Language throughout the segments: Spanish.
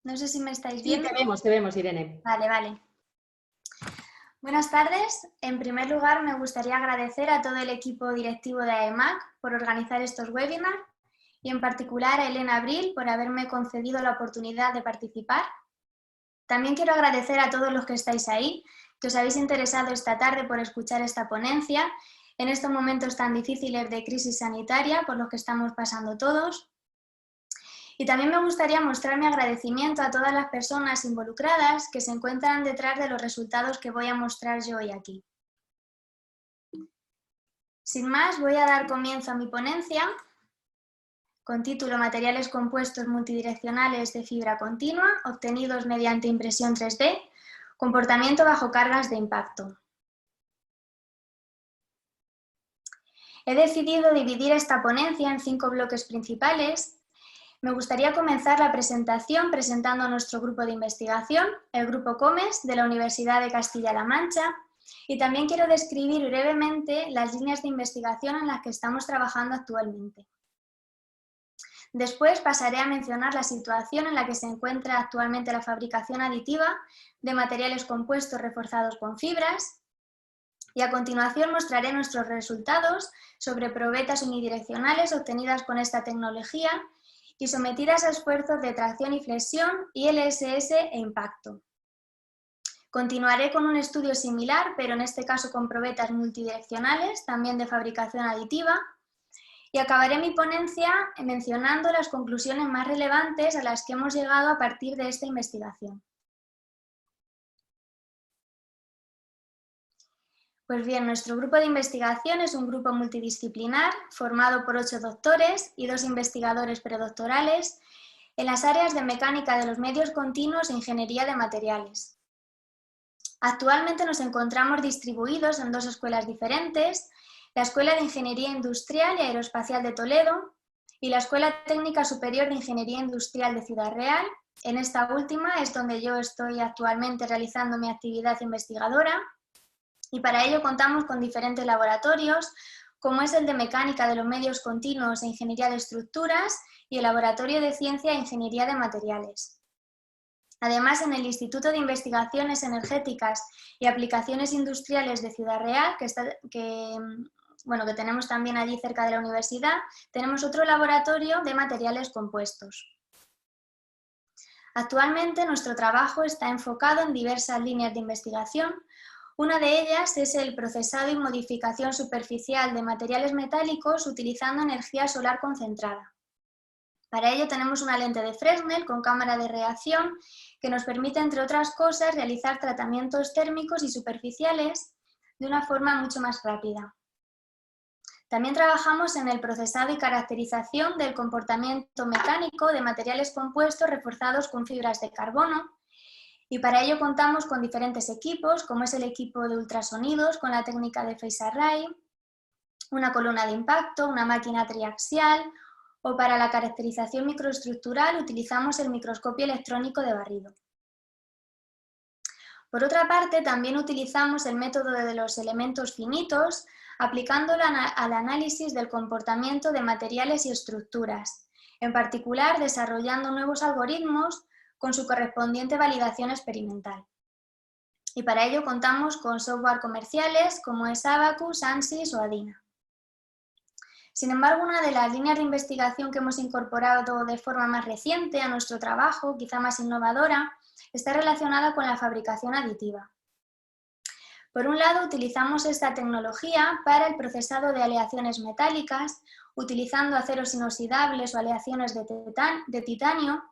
No sé si me estáis Sí, viendo. te vemos, Irene. Vale. Buenas tardes. En primer lugar, me gustaría agradecer a todo el equipo directivo de AEMAC por organizar estos webinars y en particular a Elena Abril por haberme concedido la oportunidad de participar. También quiero agradecer a todos los que estáis ahí, que os habéis interesado esta tarde por escuchar esta ponencia en estos momentos tan difíciles de crisis sanitaria por los que estamos pasando todos. Y también me gustaría mostrar mi agradecimiento a todas las personas involucradas que se encuentran detrás de los resultados que voy a mostrar yo hoy aquí. Sin más, voy a dar comienzo a mi ponencia con título Materiales compuestos multidireccionales de fibra continua obtenidos mediante impresión 3D, comportamiento bajo cargas de impacto. He decidido dividir esta ponencia en 5 bloques principales. Me gustaría comenzar la presentación presentando a nuestro grupo de investigación, el Grupo COMES de la Universidad de Castilla-La Mancha, y también quiero describir brevemente las líneas de investigación en las que estamos trabajando actualmente. Después pasaré a mencionar la situación en la que se encuentra actualmente la fabricación aditiva de materiales compuestos reforzados con fibras, y a continuación mostraré nuestros resultados sobre probetas unidireccionales obtenidas con esta tecnología y sometidas a esfuerzos de tracción y flexión, ILSS e impacto. Continuaré con un estudio similar, pero en este caso con probetas multidireccionales, también de fabricación aditiva, y acabaré mi ponencia mencionando las conclusiones más relevantes a las que hemos llegado a partir de esta investigación. Pues bien, nuestro grupo de investigación es un grupo multidisciplinar formado por 8 doctores y 2 investigadores predoctorales en las áreas de mecánica de los medios continuos e ingeniería de materiales. Actualmente nos encontramos distribuidos en 2 escuelas diferentes, la Escuela de Ingeniería Industrial y Aeroespacial de Toledo y la Escuela Técnica Superior de Ingeniería Industrial de Ciudad Real. En esta última es donde yo estoy actualmente realizando mi actividad investigadora. Y para ello contamos con diferentes laboratorios, como es el de Mecánica de los Medios Continuos e Ingeniería de Estructuras y el Laboratorio de Ciencia e Ingeniería de Materiales. Además, en el Instituto de Investigaciones Energéticas y Aplicaciones Industriales de Ciudad Real, que tenemos también allí cerca de la universidad, tenemos otro laboratorio de materiales compuestos. Actualmente nuestro trabajo está enfocado en diversas líneas de investigación. Una de ellas es el procesado y modificación superficial de materiales metálicos utilizando energía solar concentrada. Para ello tenemos una lente de Fresnel con cámara de reacción que nos permite, entre otras cosas, realizar tratamientos térmicos y superficiales de una forma mucho más rápida. También trabajamos en el procesado y caracterización del comportamiento mecánico de materiales compuestos reforzados con fibras de carbono. Y para ello contamos con diferentes equipos, como es el equipo de ultrasonidos con la técnica de Phase Array, una columna de impacto, una máquina triaxial, o para la caracterización microestructural utilizamos el microscopio electrónico de barrido. Por otra parte, también utilizamos el método de los elementos finitos, aplicándolo al análisis del comportamiento de materiales y estructuras, en particular desarrollando nuevos algoritmos con su correspondiente validación experimental. Y para ello contamos con software comerciales como es Abacus, ANSYS o Adina. Sin embargo, una de las líneas de investigación que hemos incorporado de forma más reciente a nuestro trabajo, quizá más innovadora, está relacionada con la fabricación aditiva. Por un lado, utilizamos esta tecnología para el procesado de aleaciones metálicas, utilizando aceros inoxidables o aleaciones de titanio,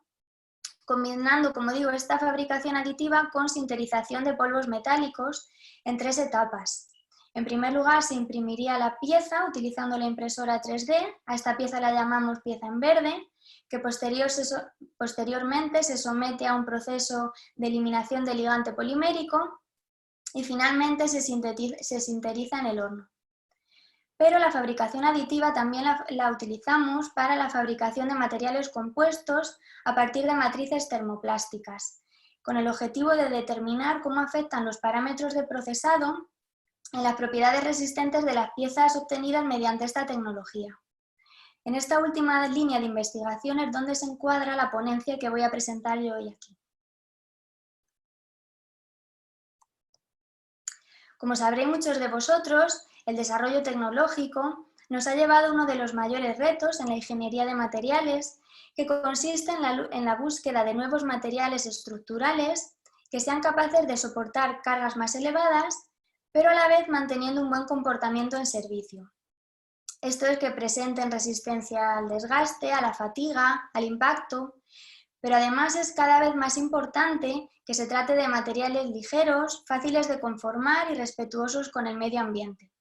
combinando, como digo, esta fabricación aditiva con sinterización de polvos metálicos en 3 etapas. En primer lugar, se imprimiría la pieza utilizando la impresora 3D, a esta pieza la llamamos pieza en verde, que posteriormente se somete a un proceso de eliminación de ligante polimérico y finalmente se sinteriza en el horno. Pero la fabricación aditiva también la utilizamos para la fabricación de materiales compuestos a partir de matrices termoplásticas, con el objetivo de determinar cómo afectan los parámetros de procesado en las propiedades resistentes de las piezas obtenidas mediante esta tecnología. En esta última línea de investigación es donde se encuadra la ponencia que voy a presentar yo hoy aquí. Como sabréis muchos de vosotros, el desarrollo tecnológico nos ha llevado a uno de los mayores retos en la ingeniería de materiales, que consiste en la búsqueda de nuevos materiales estructurales que sean capaces de soportar cargas más elevadas, pero a la vez manteniendo un buen comportamiento en servicio. Esto es que presenten resistencia al desgaste, a la fatiga, al impacto, pero además es cada vez más importante que se trate de materiales ligeros, fáciles de conformar y respetuosos con el medio ambiente.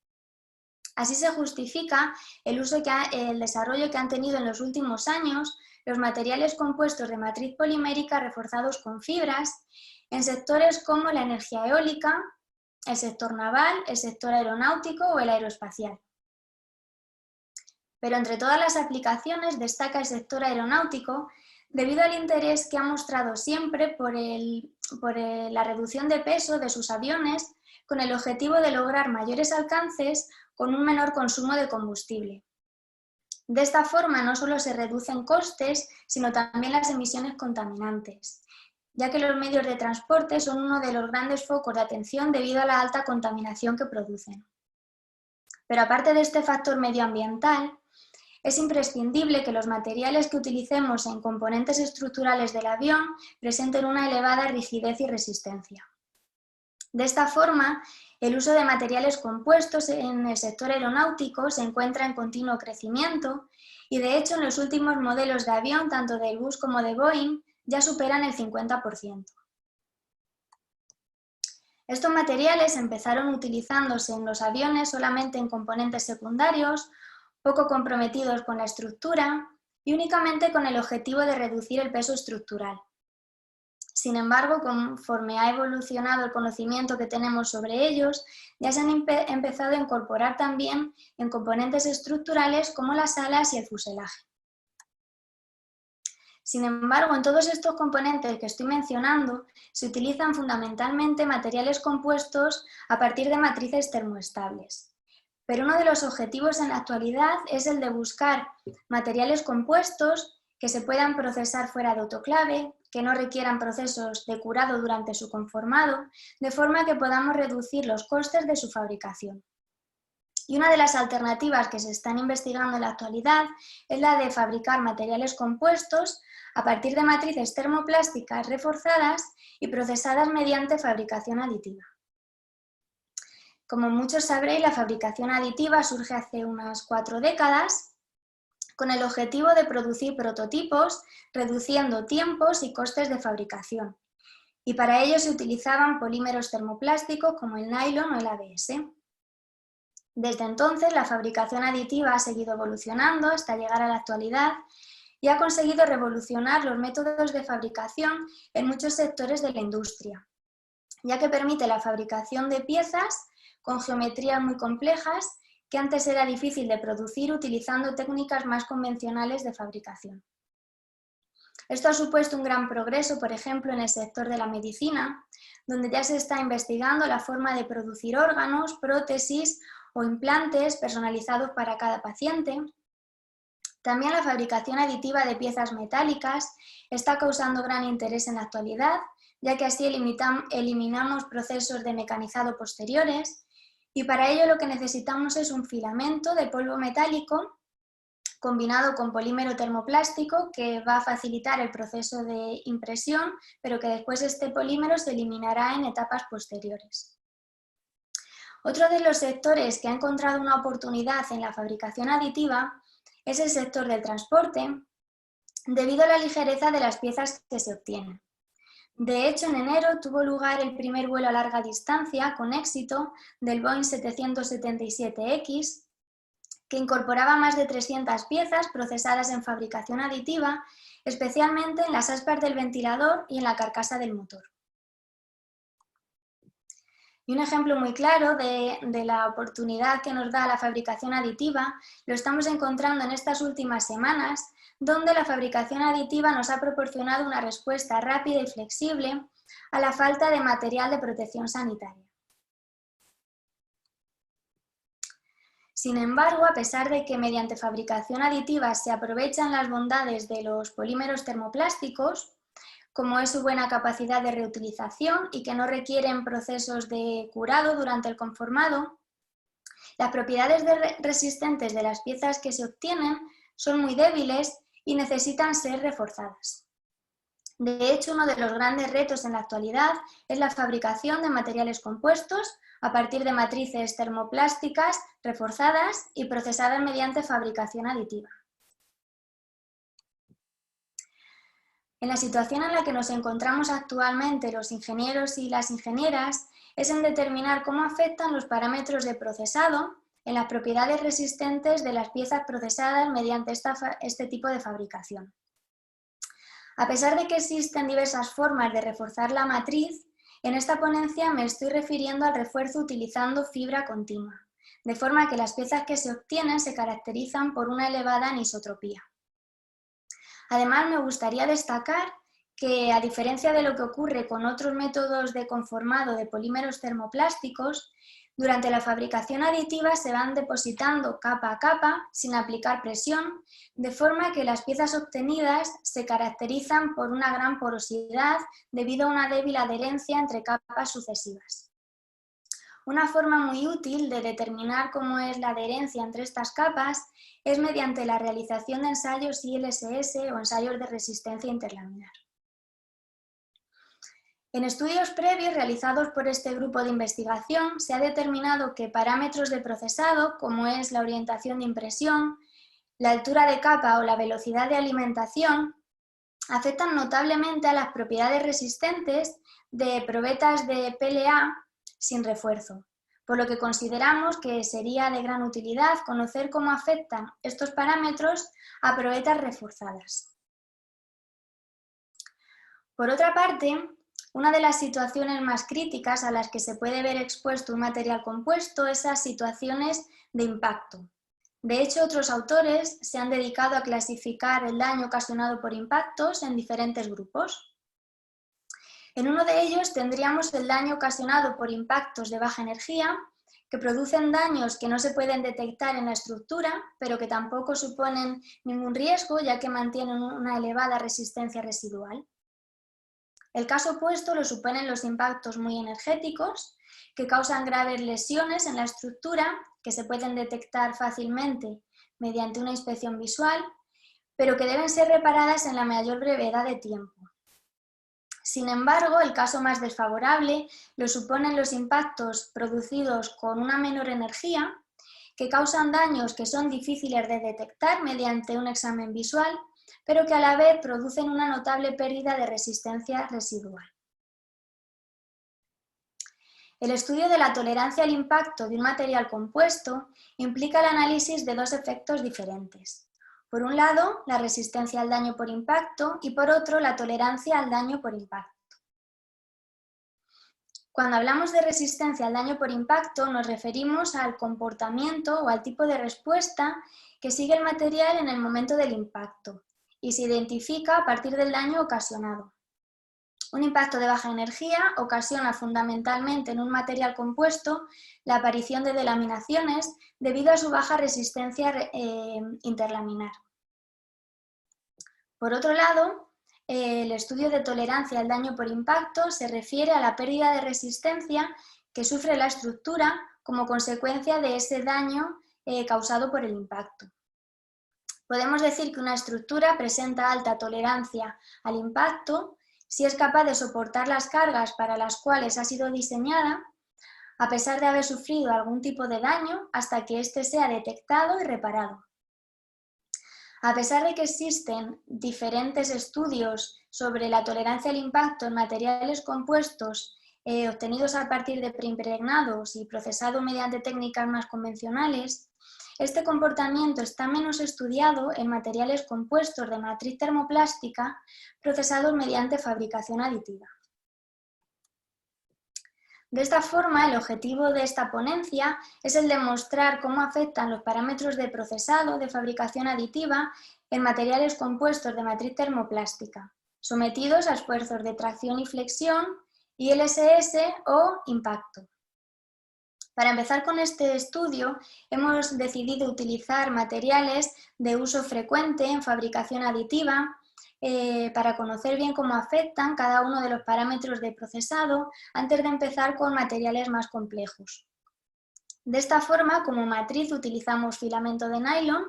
Así se justifica el desarrollo que han tenido en los últimos años los materiales compuestos de matriz polimérica reforzados con fibras en sectores como la energía eólica, el sector naval, el sector aeronáutico o el aeroespacial. Pero entre todas las aplicaciones destaca el sector aeronáutico debido al interés que ha mostrado siempre por la reducción de peso de sus aviones con el objetivo de lograr mayores alcances con un menor consumo de combustible. De esta forma no solo se reducen costes, sino también las emisiones contaminantes, ya que los medios de transporte son uno de los grandes focos de atención debido a la alta contaminación que producen. Pero aparte de este factor medioambiental, es imprescindible que los materiales que utilicemos en componentes estructurales del avión presenten una elevada rigidez y resistencia. De esta forma, el uso de materiales compuestos en el sector aeronáutico se encuentra en continuo crecimiento y, de hecho, en los últimos modelos de avión, tanto de Airbus como de Boeing, ya superan el 50%. Estos materiales empezaron utilizándose en los aviones solamente en componentes secundarios, poco comprometidos con la estructura y únicamente con el objetivo de reducir el peso estructural. Sin embargo, conforme ha evolucionado el conocimiento que tenemos sobre ellos, ya se han empezado a incorporar también en componentes estructurales como las alas y el fuselaje. Sin embargo, en todos estos componentes que estoy mencionando, se utilizan fundamentalmente materiales compuestos a partir de matrices termoestables. Pero uno de los objetivos en la actualidad es el de buscar materiales compuestos que se puedan procesar fuera de autoclave, que no requieran procesos de curado durante su conformado, de forma que podamos reducir los costes de su fabricación. Y una de las alternativas que se están investigando en la actualidad es la de fabricar materiales compuestos a partir de matrices termoplásticas reforzadas y procesadas mediante fabricación aditiva. Como muchos sabréis, la fabricación aditiva surge hace unas 4 décadas con el objetivo de producir prototipos, reduciendo tiempos y costes de fabricación. Y para ello se utilizaban polímeros termoplásticos como el nylon o el ABS. Desde entonces, la fabricación aditiva ha seguido evolucionando hasta llegar a la actualidad y ha conseguido revolucionar los métodos de fabricación en muchos sectores de la industria, ya que permite la fabricación de piezas con geometrías muy complejas que antes era difícil de producir utilizando técnicas más convencionales de fabricación. Esto ha supuesto un gran progreso, por ejemplo, en el sector de la medicina, donde ya se está investigando la forma de producir órganos, prótesis o implantes personalizados para cada paciente. También la fabricación aditiva de piezas metálicas está causando gran interés en la actualidad, ya que así eliminamos procesos de mecanizado posteriores, y para ello lo que necesitamos es un filamento de polvo metálico combinado con polímero termoplástico que va a facilitar el proceso de impresión, pero que después este polímero se eliminará en etapas posteriores. Otro de los sectores que ha encontrado una oportunidad en la fabricación aditiva es el sector del transporte, debido a la ligereza de las piezas que se obtienen. De hecho, en enero tuvo lugar el primer vuelo a larga distancia con éxito del Boeing 777X, que incorporaba más de 300 piezas procesadas en fabricación aditiva, especialmente en las aspas del ventilador y en la carcasa del motor. Y un ejemplo muy claro de la oportunidad que nos da la fabricación aditiva lo estamos encontrando en estas últimas semanas, donde la fabricación aditiva nos ha proporcionado una respuesta rápida y flexible a la falta de material de protección sanitaria. Sin embargo, a pesar de que mediante fabricación aditiva se aprovechan las bondades de los polímeros termoplásticos, como es su buena capacidad de reutilización y que no requieren procesos de curado durante el conformado, las propiedades resistentes de las piezas que se obtienen son muy débiles y necesitan ser reforzadas. De hecho, uno de los grandes retos en la actualidad es la fabricación de materiales compuestos a partir de matrices termoplásticas reforzadas y procesadas mediante fabricación aditiva. En la situación en la que nos encontramos actualmente los ingenieros y las ingenieras es en determinar cómo afectan los parámetros de procesado en las propiedades resistentes de las piezas procesadas mediante este tipo de fabricación. A pesar de que existen diversas formas de reforzar la matriz, en esta ponencia me estoy refiriendo al refuerzo utilizando fibra continua, de forma que las piezas que se obtienen se caracterizan por una elevada anisotropía. Además, me gustaría destacar que, a diferencia de lo que ocurre con otros métodos de conformado de polímeros termoplásticos, durante la fabricación aditiva se van depositando capa a capa sin aplicar presión, de forma que las piezas obtenidas se caracterizan por una gran porosidad debido a una débil adherencia entre capas sucesivas. Una forma muy útil de determinar cómo es la adherencia entre estas capas es mediante la realización de ensayos ILSS o ensayos de resistencia interlaminar. En estudios previos realizados por este grupo de investigación se ha determinado que parámetros de procesado, como es la orientación de impresión, la altura de capa o la velocidad de alimentación, afectan notablemente a las propiedades resistentes de probetas de PLA sin refuerzo, por lo que consideramos que sería de gran utilidad conocer cómo afectan estos parámetros a probetas reforzadas. Por otra parte, una de las situaciones más críticas a las que se puede ver expuesto un material compuesto es las situaciones de impacto. De hecho, otros autores se han dedicado a clasificar el daño ocasionado por impactos en diferentes grupos. En uno de ellos tendríamos el daño ocasionado por impactos de baja energía, que producen daños que no se pueden detectar en la estructura, pero que tampoco suponen ningún riesgo, ya que mantienen una elevada resistencia residual. El caso opuesto lo suponen los impactos muy energéticos, que causan graves lesiones en la estructura, que se pueden detectar fácilmente mediante una inspección visual, pero que deben ser reparadas en la mayor brevedad de tiempo. Sin embargo, el caso más desfavorable lo suponen los impactos producidos con una menor energía, que causan daños que son difíciles de detectar mediante un examen visual, pero que a la vez producen una notable pérdida de resistencia residual. El estudio de la tolerancia al impacto de un material compuesto implica el análisis de dos efectos diferentes. Por un lado, la resistencia al daño por impacto y por otro, la tolerancia al daño por impacto. Cuando hablamos de resistencia al daño por impacto, nos referimos al comportamiento o al tipo de respuesta que sigue el material en el momento del impacto y se identifica a partir del daño ocasionado. Un impacto de baja energía ocasiona fundamentalmente en un material compuesto la aparición de delaminaciones debido a su baja resistencia interlaminar. Por otro lado, el estudio de tolerancia al daño por impacto se refiere a la pérdida de resistencia que sufre la estructura como consecuencia de ese daño causado por el impacto. Podemos decir que una estructura presenta alta tolerancia al impacto si es capaz de soportar las cargas para las cuales ha sido diseñada, a pesar de haber sufrido algún tipo de daño hasta que éste sea detectado y reparado. A pesar de que existen diferentes estudios sobre la tolerancia al impacto en materiales compuestos obtenidos a partir de preimpregnados y procesados mediante técnicas más convencionales, este comportamiento está menos estudiado en materiales compuestos de matriz termoplástica procesados mediante fabricación aditiva. De esta forma, el objetivo de esta ponencia es el de mostrar cómo afectan los parámetros de procesado de fabricación aditiva en materiales compuestos de matriz termoplástica, sometidos a esfuerzos de tracción y flexión, ILSS o impacto. Para empezar con este estudio, hemos decidido utilizar materiales de uso frecuente en fabricación aditiva para conocer bien cómo afectan cada uno de los parámetros de procesado antes de empezar con materiales más complejos. De esta forma, como matriz utilizamos filamento de nylon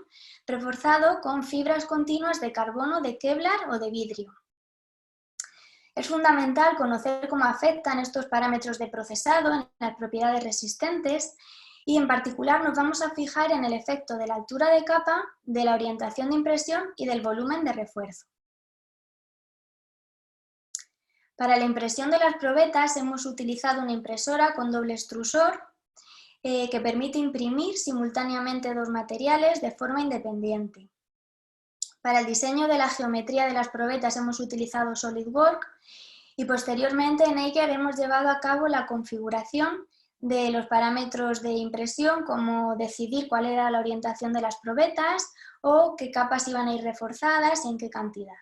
reforzado con fibras continuas de carbono, de Kevlar o de vidrio. Es fundamental conocer cómo afectan estos parámetros de procesado en las propiedades resistentes y en particular nos vamos a fijar en el efecto de la altura de capa, de la orientación de impresión y del volumen de refuerzo. Para la impresión de las probetas hemos utilizado una impresora con doble extrusor que permite imprimir simultáneamente dos materiales de forma independiente. Para el diseño de la geometría de las probetas hemos utilizado SolidWorks y posteriormente en ella hemos llevado a cabo la configuración de los parámetros de impresión, como decidir cuál era la orientación de las probetas o qué capas iban a ir reforzadas y en qué cantidad.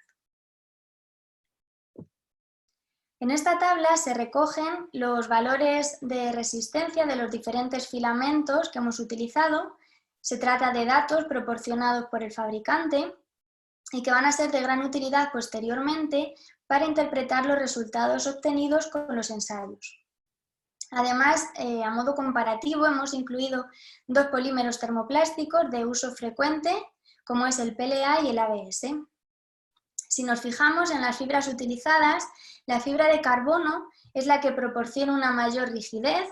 En esta tabla se recogen los valores de resistencia de los diferentes filamentos que hemos utilizado. Se trata de datos proporcionados por el fabricante y que van a ser de gran utilidad posteriormente para interpretar los resultados obtenidos con los ensayos. Además, a modo comparativo, hemos incluido dos polímeros termoplásticos de uso frecuente, como es el PLA y el ABS. Si nos fijamos en las fibras utilizadas, la fibra de carbono es la que proporciona una mayor rigidez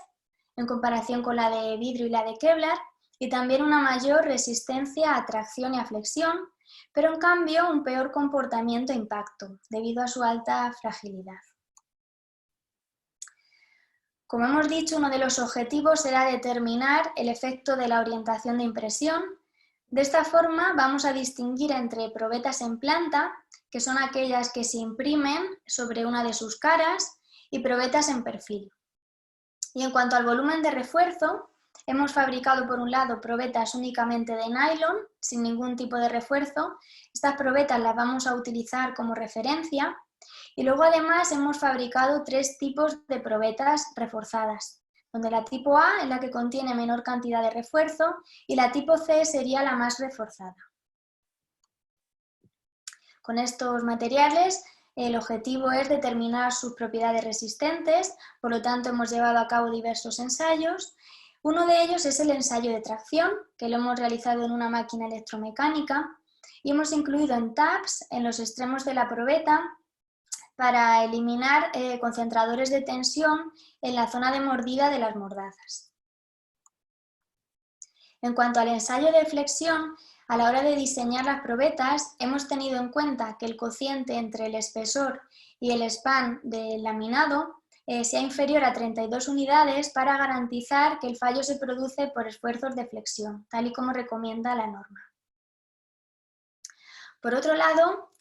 en comparación con la de vidrio y la de Kevlar, y también una mayor resistencia a tracción y a flexión, pero en cambio un peor comportamiento a impacto, debido a su alta fragilidad. Como hemos dicho, uno de los objetivos era determinar el efecto de la orientación de impresión. De esta forma vamos a distinguir entre probetas en planta, que son aquellas que se imprimen sobre una de sus caras, y probetas en perfil. Y en cuanto al volumen de refuerzo, hemos fabricado por un lado probetas únicamente de nylon, sin ningún tipo de refuerzo. Estas probetas las vamos a utilizar como referencia. Y luego además hemos fabricado tres tipos de probetas reforzadas, donde la tipo A es la que contiene menor cantidad de refuerzo y la tipo C sería la más reforzada. Con estos materiales el objetivo es determinar sus propiedades resistentes, por lo tanto hemos llevado a cabo diversos ensayos. Uno de ellos es el ensayo de tracción, que lo hemos realizado en una máquina electromecánica y hemos incluido en tabs en los extremos de la probeta para eliminar concentradores de tensión en la zona de mordida de las mordazas. En cuanto al ensayo de flexión, a la hora de diseñar las probetas hemos tenido en cuenta que el cociente entre el espesor y el span del laminado sea inferior a 32 unidades para garantizar que el fallo se produce por esfuerzos de flexión, tal y como recomienda la norma. Por otro lado,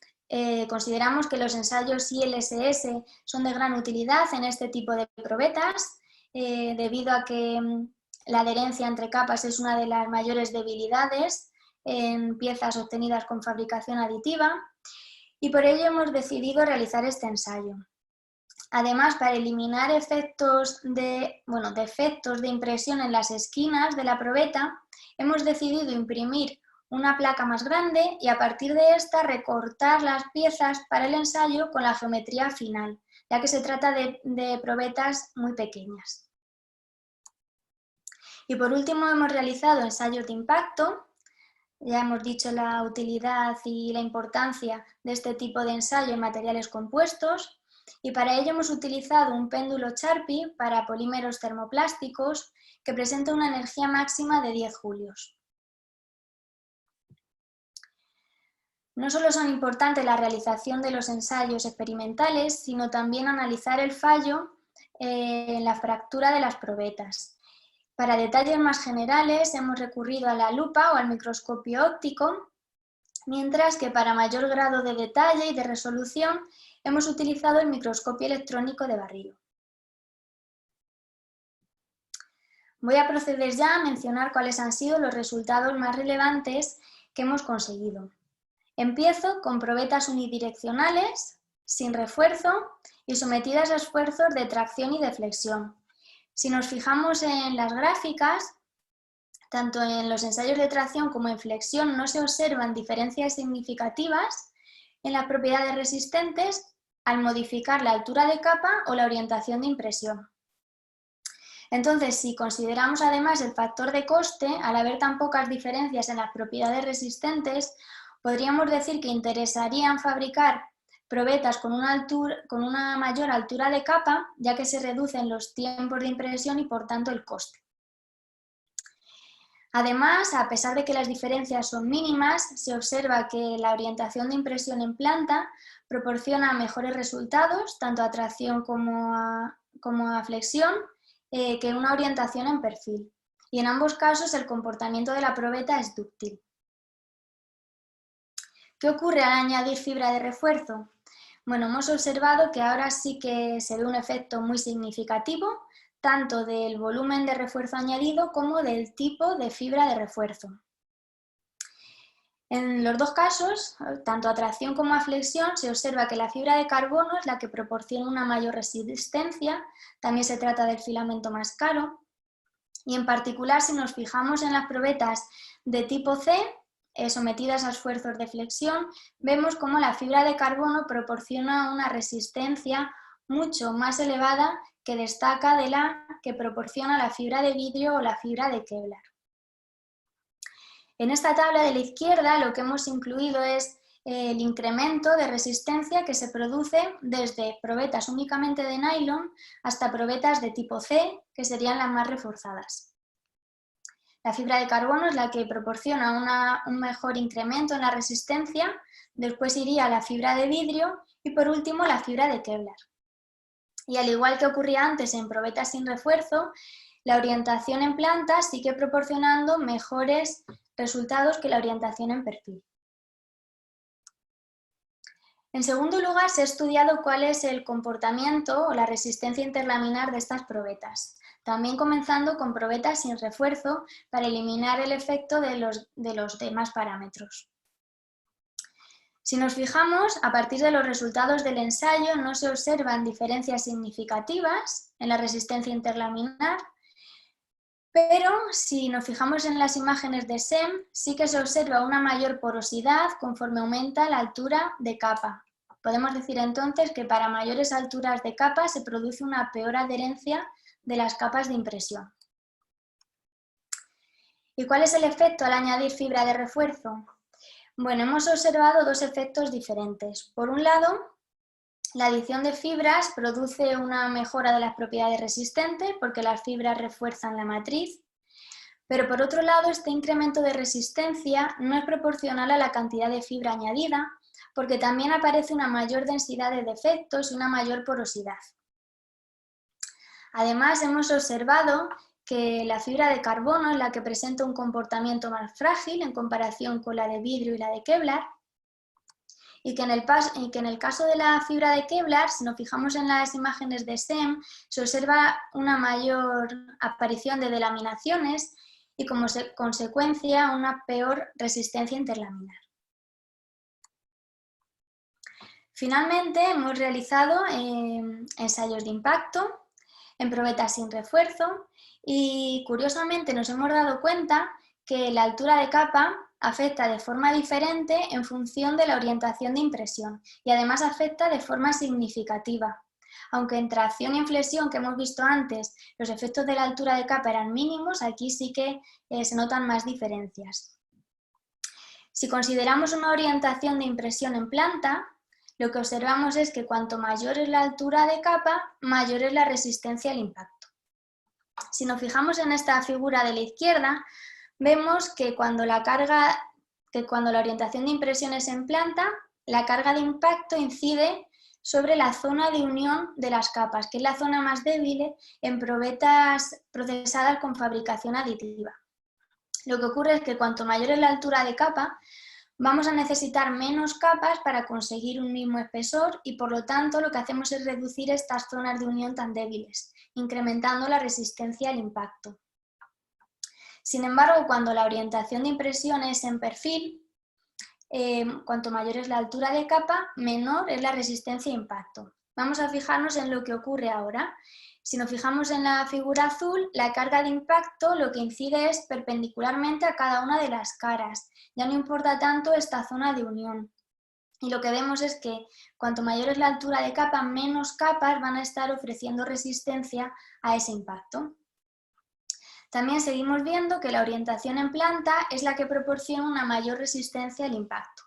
consideramos que los ensayos ILSS son de gran utilidad en este tipo de probetas, debido a que la adherencia entre capas es una de las mayores debilidades en piezas obtenidas con fabricación aditiva, y por ello hemos decidido realizar este ensayo. Además, para eliminar defectos de impresión en las esquinas de la probeta, hemos decidido imprimir una placa más grande y a partir de esta recortar las piezas para el ensayo con la geometría final, ya que se trata de probetas muy pequeñas. Y por último hemos realizado ensayos de impacto. Ya hemos dicho la utilidad y la importancia de este tipo de ensayo en materiales compuestos, y para ello hemos utilizado un péndulo Sharpie para polímeros termoplásticos que presenta una energía máxima de 10 julios. No solo son importantes la realización de los ensayos experimentales, sino también analizar el fallo en la fractura de las probetas. Para detalles más generales hemos recurrido a la lupa o al microscopio óptico, mientras que para mayor grado de detalle y de resolución hemos utilizado el microscopio electrónico de barrido. Voy a proceder ya a mencionar cuáles han sido los resultados más relevantes que hemos conseguido. Empiezo con probetas unidireccionales, sin refuerzo y sometidas a esfuerzos de tracción y de flexión. Si nos fijamos en las gráficas, tanto en los ensayos de tracción como en flexión no se observan diferencias significativas en las propiedades resistentes al modificar la altura de capa o la orientación de impresión. Entonces, si consideramos además el factor de coste, al haber tan pocas diferencias en las propiedades resistentes, podríamos decir que interesarían fabricar probetas con una mayor altura de capa, ya que se reducen los tiempos de impresión y por tanto el coste. Además, a pesar de que las diferencias son mínimas, se observa que la orientación de impresión en planta proporciona mejores resultados, tanto a tracción como a flexión, que una orientación en perfil. Y en ambos casos el comportamiento de la probeta es dúctil. ¿Qué ocurre al añadir fibra de refuerzo? Bueno, hemos observado que ahora sí que se ve un efecto muy significativo, tanto del volumen de refuerzo añadido como del tipo de fibra de refuerzo. En los dos casos, tanto a tracción como a flexión, se observa que la fibra de carbono es la que proporciona una mayor resistencia, también se trata del filamento más caro, y en particular si nos fijamos en las probetas de tipo C, sometidas a esfuerzos de flexión, vemos cómo la fibra de carbono proporciona una resistencia mucho más elevada que destaca de la que proporciona la fibra de vidrio o la fibra de Kevlar. En esta tabla de la izquierda lo que hemos incluido es el incremento de resistencia que se produce desde probetas únicamente de nylon hasta probetas de tipo C, que serían las más reforzadas. La fibra de carbono es la que proporciona un mejor incremento en la resistencia, después iría la fibra de vidrio y por último la fibra de Kevlar. Y al igual que ocurría antes en probetas sin refuerzo, la orientación en planta sigue proporcionando mejores resultados que la orientación en perfil. En segundo lugar, se ha estudiado cuál es el comportamiento o la resistencia interlaminar de estas probetas, también comenzando con probetas sin refuerzo para eliminar el efecto de los demás parámetros. Si nos fijamos, a partir de los resultados del ensayo no se observan diferencias significativas en la resistencia interlaminar, pero si nos fijamos en las imágenes de SEM, sí que se observa una mayor porosidad conforme aumenta la altura de capa. Podemos decir entonces que para mayores alturas de capa se produce una peor adherencia de las capas de impresión. ¿Y cuál es el efecto al añadir fibra de refuerzo? Bueno, hemos observado dos efectos diferentes. Por un lado, la adición de fibras produce una mejora de las propiedades resistentes porque las fibras refuerzan la matriz, pero por otro lado este incremento de resistencia no es proporcional a la cantidad de fibra añadida porque también aparece una mayor densidad de defectos y una mayor porosidad. Además hemos observado que la fibra de carbono es la que presenta un comportamiento más frágil en comparación con la de vidrio y la de Kevlar, y que en el caso de la fibra de Kevlar, si nos fijamos en las imágenes de SEM, se observa una mayor aparición de delaminaciones y como consecuencia una peor resistencia interlaminar. Finalmente hemos realizado ensayos de impacto en probetas sin refuerzo y curiosamente nos hemos dado cuenta que la altura de capa afecta de forma diferente en función de la orientación de impresión y además afecta de forma significativa. Aunque en tracción y en flexión que hemos visto antes los efectos de la altura de capa eran mínimos, aquí sí que se notan más diferencias. Si consideramos una orientación de impresión en planta, lo que observamos es que cuanto mayor es la altura de capa, mayor es la resistencia al impacto. Si nos fijamos en esta figura de la izquierda, vemos que cuando la orientación de impresión es en planta, la carga de impacto incide sobre la zona de unión de las capas, que es la zona más débil en probetas procesadas con fabricación aditiva. Lo que ocurre es que cuanto mayor es la altura de capa, vamos a necesitar menos capas para conseguir un mismo espesor y por lo tanto lo que hacemos es reducir estas zonas de unión tan débiles, incrementando la resistencia al impacto. Sin embargo, cuando la orientación de impresión es en perfil, cuanto mayor es la altura de capa, menor es la resistencia a impacto. Vamos a fijarnos en lo que ocurre ahora. Si nos fijamos en la figura azul, la carga de impacto lo que incide es perpendicularmente a cada una de las caras. Ya no importa tanto esta zona de unión. Y lo que vemos es que cuanto mayor es la altura de capa, menos capas van a estar ofreciendo resistencia a ese impacto. También seguimos viendo que la orientación en planta es la que proporciona una mayor resistencia al impacto.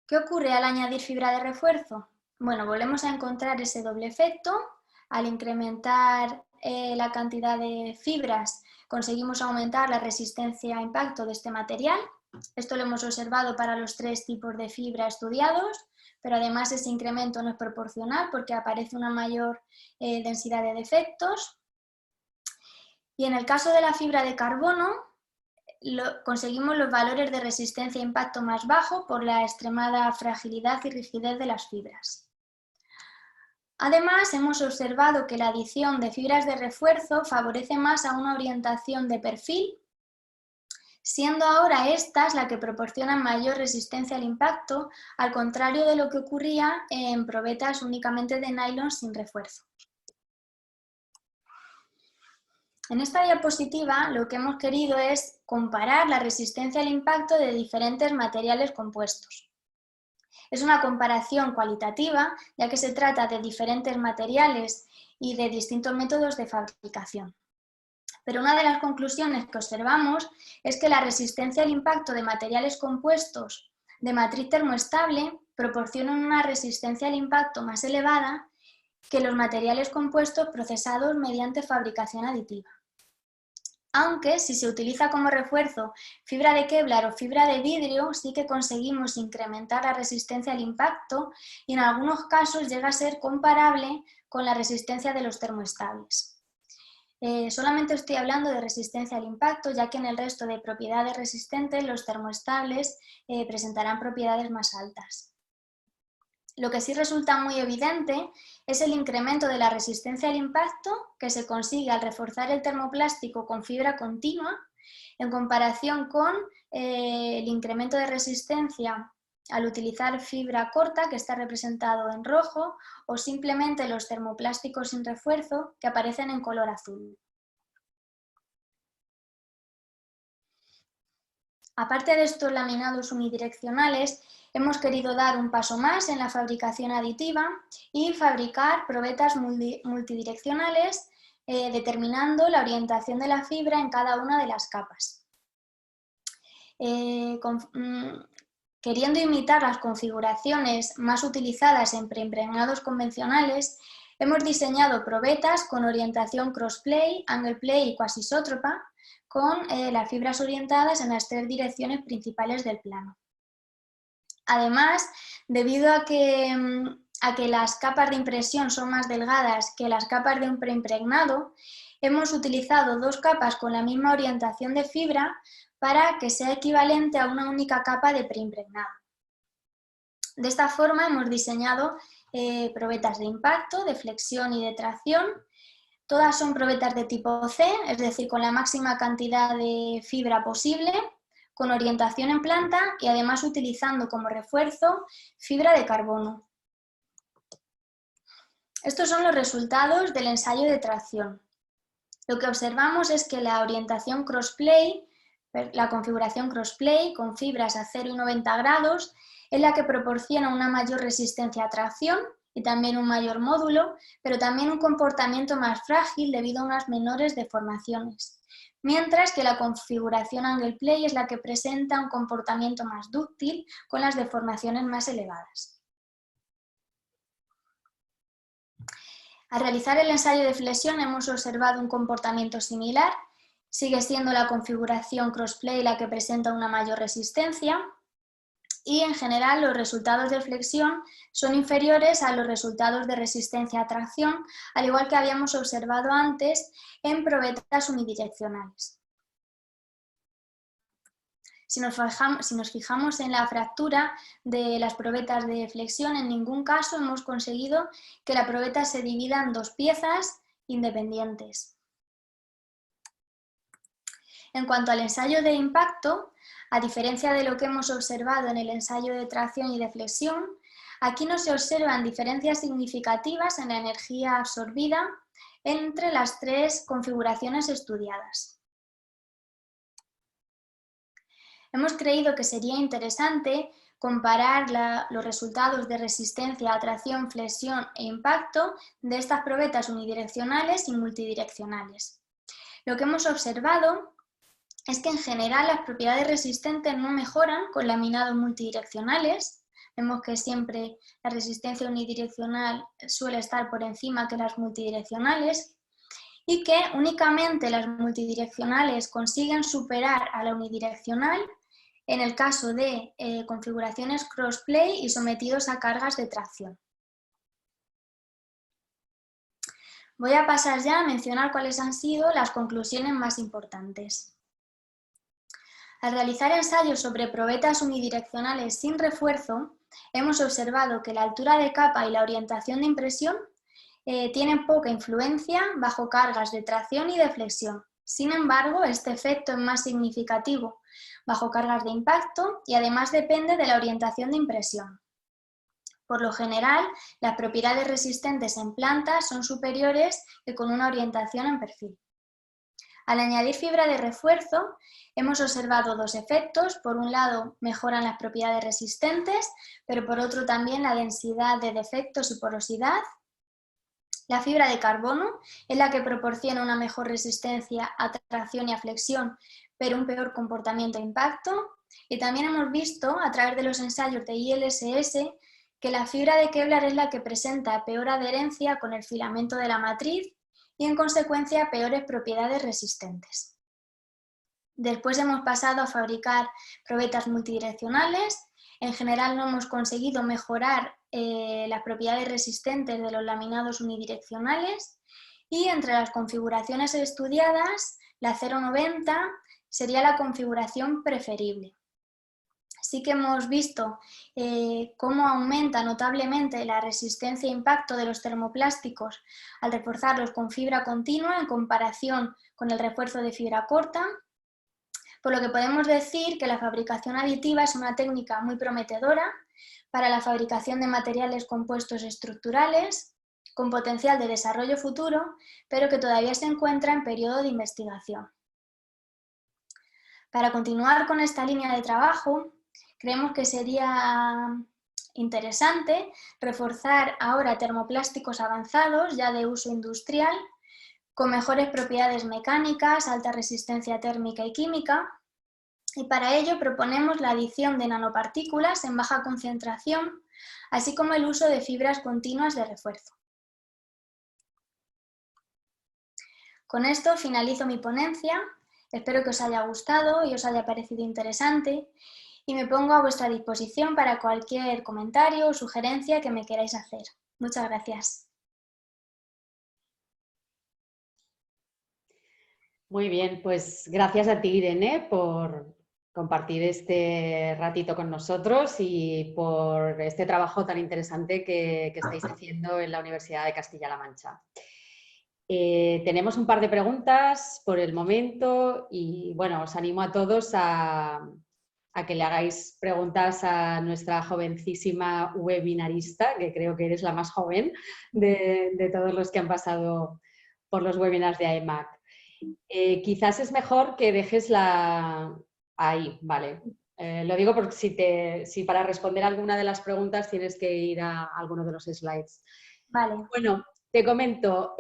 ¿Qué ocurre al añadir fibra de refuerzo? Bueno, volvemos a encontrar ese doble efecto. Al incrementar la cantidad de fibras, conseguimos aumentar la resistencia a impacto de este material. Esto lo hemos observado para los 3 tipos de fibra estudiados, pero además ese incremento no es proporcional porque aparece una mayor densidad de defectos. Y en el caso de la fibra de carbono, conseguimos los valores de resistencia a impacto más bajo por la extremada fragilidad y rigidez de las fibras. Además, hemos observado que la adición de fibras de refuerzo favorece más a una orientación de perfil, siendo ahora estas las que proporcionan mayor resistencia al impacto, al contrario de lo que ocurría en probetas únicamente de nylon sin refuerzo. En esta diapositiva lo que hemos querido es comparar la resistencia al impacto de diferentes materiales compuestos. Es una comparación cualitativa, ya que se trata de diferentes materiales y de distintos métodos de fabricación. Pero una de las conclusiones que observamos es que la resistencia al impacto de materiales compuestos de matriz termoestable proporciona una resistencia al impacto más elevada que los materiales compuestos procesados mediante fabricación aditiva. Aunque si se utiliza como refuerzo fibra de Kevlar o fibra de vidrio, sí que conseguimos incrementar la resistencia al impacto y en algunos casos llega a ser comparable con la resistencia de los termoestables. Solamente estoy hablando de resistencia al impacto, ya que en el resto de propiedades resistentes los termoestables presentarán propiedades más altas. Lo que sí resulta muy evidente es el incremento de la resistencia al impacto que se consigue al reforzar el termoplástico con fibra continua en comparación con el incremento de resistencia al utilizar fibra corta, que está representado en rojo, o simplemente los termoplásticos sin refuerzo, que aparecen en color azul. Aparte de estos laminados unidireccionales, hemos querido dar un paso más en la fabricación aditiva y fabricar probetas multidireccionales determinando la orientación de la fibra en cada una de las capas. Queriendo imitar las configuraciones más utilizadas en preimpregnados convencionales, hemos diseñado probetas con orientación crossplay, angle play y cuasisótropa, con las fibras orientadas en las 3 direcciones principales del plano. Además, debido a que las capas de impresión son más delgadas que las capas de un preimpregnado, hemos utilizado 2 capas con la misma orientación de fibra para que sea equivalente a una única capa de preimpregnado. De esta forma hemos diseñado probetas de impacto, de flexión y de tracción. Todas son probetas de tipo C, es decir, con la máxima cantidad de fibra posible, con orientación en planta y además utilizando como refuerzo fibra de carbono. Estos son los resultados del ensayo de tracción. Lo que observamos es que la orientación crossplay, la configuración crossplay con fibras a 0 y 90 grados, es la que proporciona una mayor resistencia a tracción y también un mayor módulo, pero también un comportamiento más frágil debido a unas menores deformaciones. Mientras que la configuración angle play es la que presenta un comportamiento más dúctil con las deformaciones más elevadas. Al realizar el ensayo de flexión hemos observado un comportamiento similar. Sigue siendo la configuración crossplay la que presenta una mayor resistencia y en general los resultados de flexión son inferiores a los resultados de resistencia a tracción, al igual que habíamos observado antes en probetas unidireccionales. Si nos fijamos en la fractura de las probetas de flexión, en ningún caso hemos conseguido que la probeta se divida en 2 piezas independientes. En cuanto al ensayo de impacto, a diferencia de lo que hemos observado en el ensayo de tracción y de flexión, Aquí no se observan diferencias significativas en la energía absorbida entre las tres configuraciones estudiadas. Hemos creído que sería interesante comparar los resultados de resistencia, atracción, flexión e impacto de estas probetas unidireccionales y multidireccionales. Lo que hemos observado es que en general las propiedades resistentes no mejoran con laminados multidireccionales. Vemos que siempre la resistencia unidireccional suele estar por encima que las multidireccionales y que únicamente las multidireccionales consiguen superar a la unidireccional en el caso de configuraciones crossplay y sometidos a cargas de tracción. Voy a pasar ya a mencionar cuáles han sido las conclusiones más importantes. Al realizar ensayos sobre probetas unidireccionales sin refuerzo, hemos observado que la altura de capa y la orientación de impresión tienen poca influencia bajo cargas de tracción y de flexión. Sin embargo, este efecto es más significativo bajo cargas de impacto y además depende de la orientación de impresión. Por lo general, las propiedades resistentes en planta son superiores que con una orientación en perfil. Al añadir fibra de refuerzo, hemos observado dos efectos. Por un lado, mejoran las propiedades resistentes, pero por otro también la densidad de defectos y porosidad. La fibra de carbono es la que proporciona una mejor resistencia a tracción y a flexión, pero un peor comportamiento a impacto. Y también hemos visto, a través de los ensayos de ILSS, que la fibra de Kevlar es la que presenta peor adherencia con el filamento de la matriz y en consecuencia peores propiedades resistentes. Después hemos pasado a fabricar probetas multidireccionales. En general no hemos conseguido mejorar las propiedades resistentes de los laminados unidireccionales y entre las configuraciones estudiadas, la 090 sería la configuración preferible. Sí que hemos visto cómo aumenta notablemente la resistencia e impacto de los termoplásticos al reforzarlos con fibra continua en comparación con el refuerzo de fibra corta, por lo que podemos decir que la fabricación aditiva es una técnica muy prometedora para la fabricación de materiales compuestos estructurales con potencial de desarrollo futuro, pero que todavía se encuentra en periodo de investigación. Para continuar con esta línea de trabajo, creemos que sería interesante reforzar ahora termoplásticos avanzados ya de uso industrial con mejores propiedades mecánicas, alta resistencia térmica y química, y para ello proponemos la adición de nanopartículas en baja concentración, así como el uso de fibras continuas de refuerzo. Con esto finalizo mi ponencia, espero que os haya gustado y os haya parecido interesante, y me pongo a vuestra disposición para cualquier comentario o sugerencia que me queráis hacer. Muchas gracias. Muy bien, pues gracias a ti, Irene, por compartir este ratito con nosotros y por este trabajo tan interesante que estáis haciendo en la Universidad de Castilla-La Mancha. Tenemos un par de preguntas por el momento y bueno, os animo a todos a que le hagáis preguntas a nuestra jovencísima webinarista, que creo que eres la más joven de todos los que han pasado por los webinars de AEMAC. Quizás es mejor que dejes ahí, vale. Lo digo porque si para responder alguna de las preguntas tienes que ir a alguno de los slides. Vale. Bueno, te comento.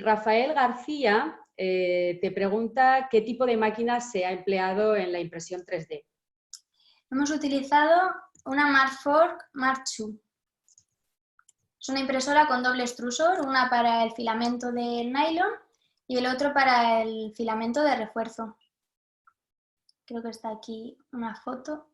Rafael García te pregunta qué tipo de máquina se ha empleado en la impresión 3D. Hemos utilizado una Markforged Mark II. Es una impresora con doble extrusor, una para el filamento del nylon y el otro para el filamento de refuerzo. Creo que está aquí una foto.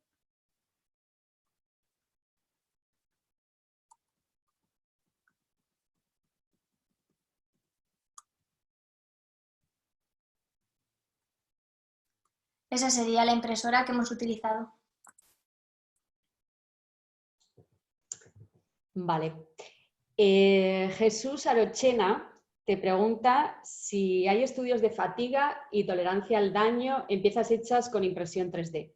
Esa sería la impresora que hemos utilizado. Vale. Jesús Arochena te pregunta si hay estudios de fatiga y tolerancia al daño en piezas hechas con impresión 3D.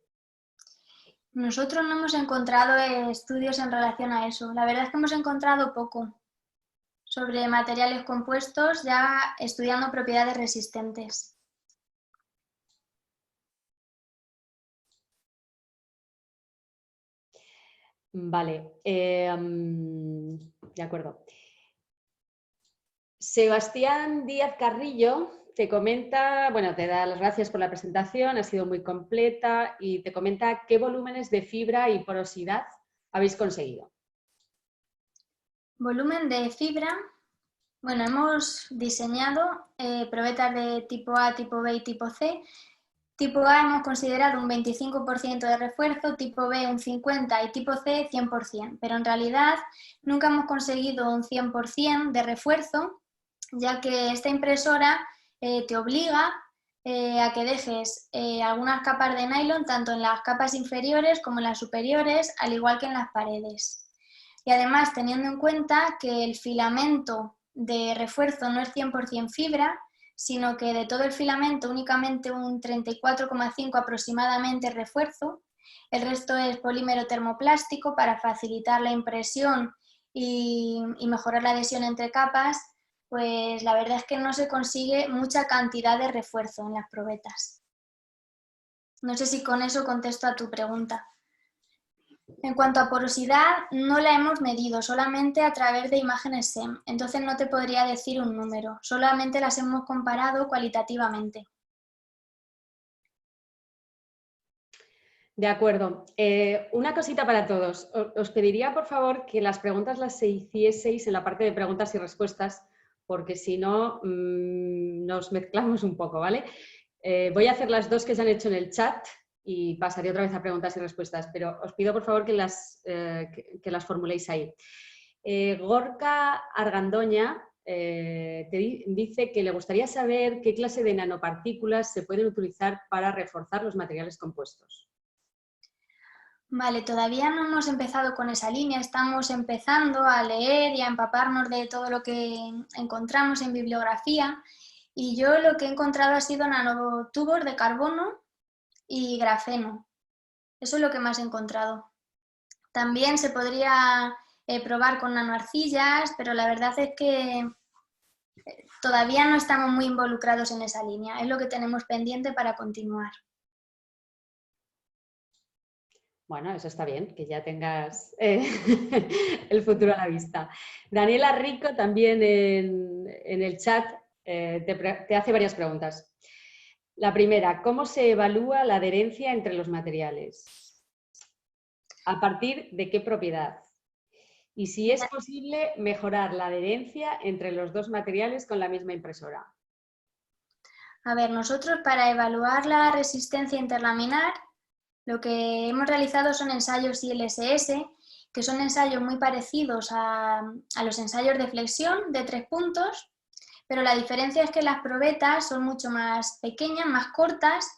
Nosotros no hemos encontrado estudios en relación a eso. La verdad es que hemos encontrado poco sobre materiales compuestos ya estudiando propiedades resistentes. Vale, de acuerdo. Sebastián Díaz Carrillo te comenta, bueno, te da las gracias por la presentación, ha sido muy completa y te comenta qué volúmenes de fibra y porosidad habéis conseguido. Volumen de fibra. Bueno, hemos diseñado probetas de tipo A, tipo B y tipo C. Tipo A hemos considerado un 25% de refuerzo, tipo B un 50% y tipo C 100%, pero en realidad nunca hemos conseguido un 100% de refuerzo, ya que esta impresora te obliga a que dejes algunas capas de nylon tanto en las capas inferiores como en las superiores, al igual que en las paredes. Y además, teniendo en cuenta que el filamento de refuerzo no es 100% fibra, sino que de todo el filamento únicamente un 34,5 aproximadamente es refuerzo, el resto es polímero termoplástico para facilitar la impresión y mejorar la adhesión entre capas, pues la verdad es que no se consigue mucha cantidad de refuerzo en las probetas. No sé si con eso contesto a tu pregunta. En cuanto a porosidad, no la hemos medido, solamente a través de imágenes SEM, entonces no te podría decir un número, solamente las hemos comparado cualitativamente. De acuerdo. Una cosita para todos. Os pediría, por favor, que las preguntas las hicieseis en la parte de preguntas y respuestas, porque si no, nos mezclamos un poco, ¿vale? Voy a hacer las dos que se han hecho en el chat y pasaré otra vez a preguntas y respuestas, pero os pido, por favor, que las formuléis ahí. Gorka Argandoña te dice que le gustaría saber qué clase de nanopartículas se pueden utilizar para reforzar los materiales compuestos. Vale, todavía no hemos empezado con esa línea, estamos empezando a leer y a empaparnos de todo lo que encontramos en bibliografía y yo lo que he encontrado ha sido nanotubos de carbono y grafeno. Eso es lo que más he encontrado. También se podría probar con nanoarcillas, pero la verdad es que todavía no estamos muy involucrados en esa línea. Es lo que tenemos pendiente para continuar. Bueno, eso está bien, que ya tengas el futuro a la vista. Daniela Rico también en el chat te hace varias preguntas. La primera, ¿cómo se evalúa la adherencia entre los materiales? ¿A partir de qué propiedad? Y si es posible mejorar la adherencia entre los dos materiales con la misma impresora. A ver, nosotros para evaluar la resistencia interlaminar, lo que hemos realizado son ensayos ILSS, que son ensayos muy parecidos a los ensayos de flexión de 3 puntos, pero la diferencia es que las probetas son mucho más pequeñas, más cortas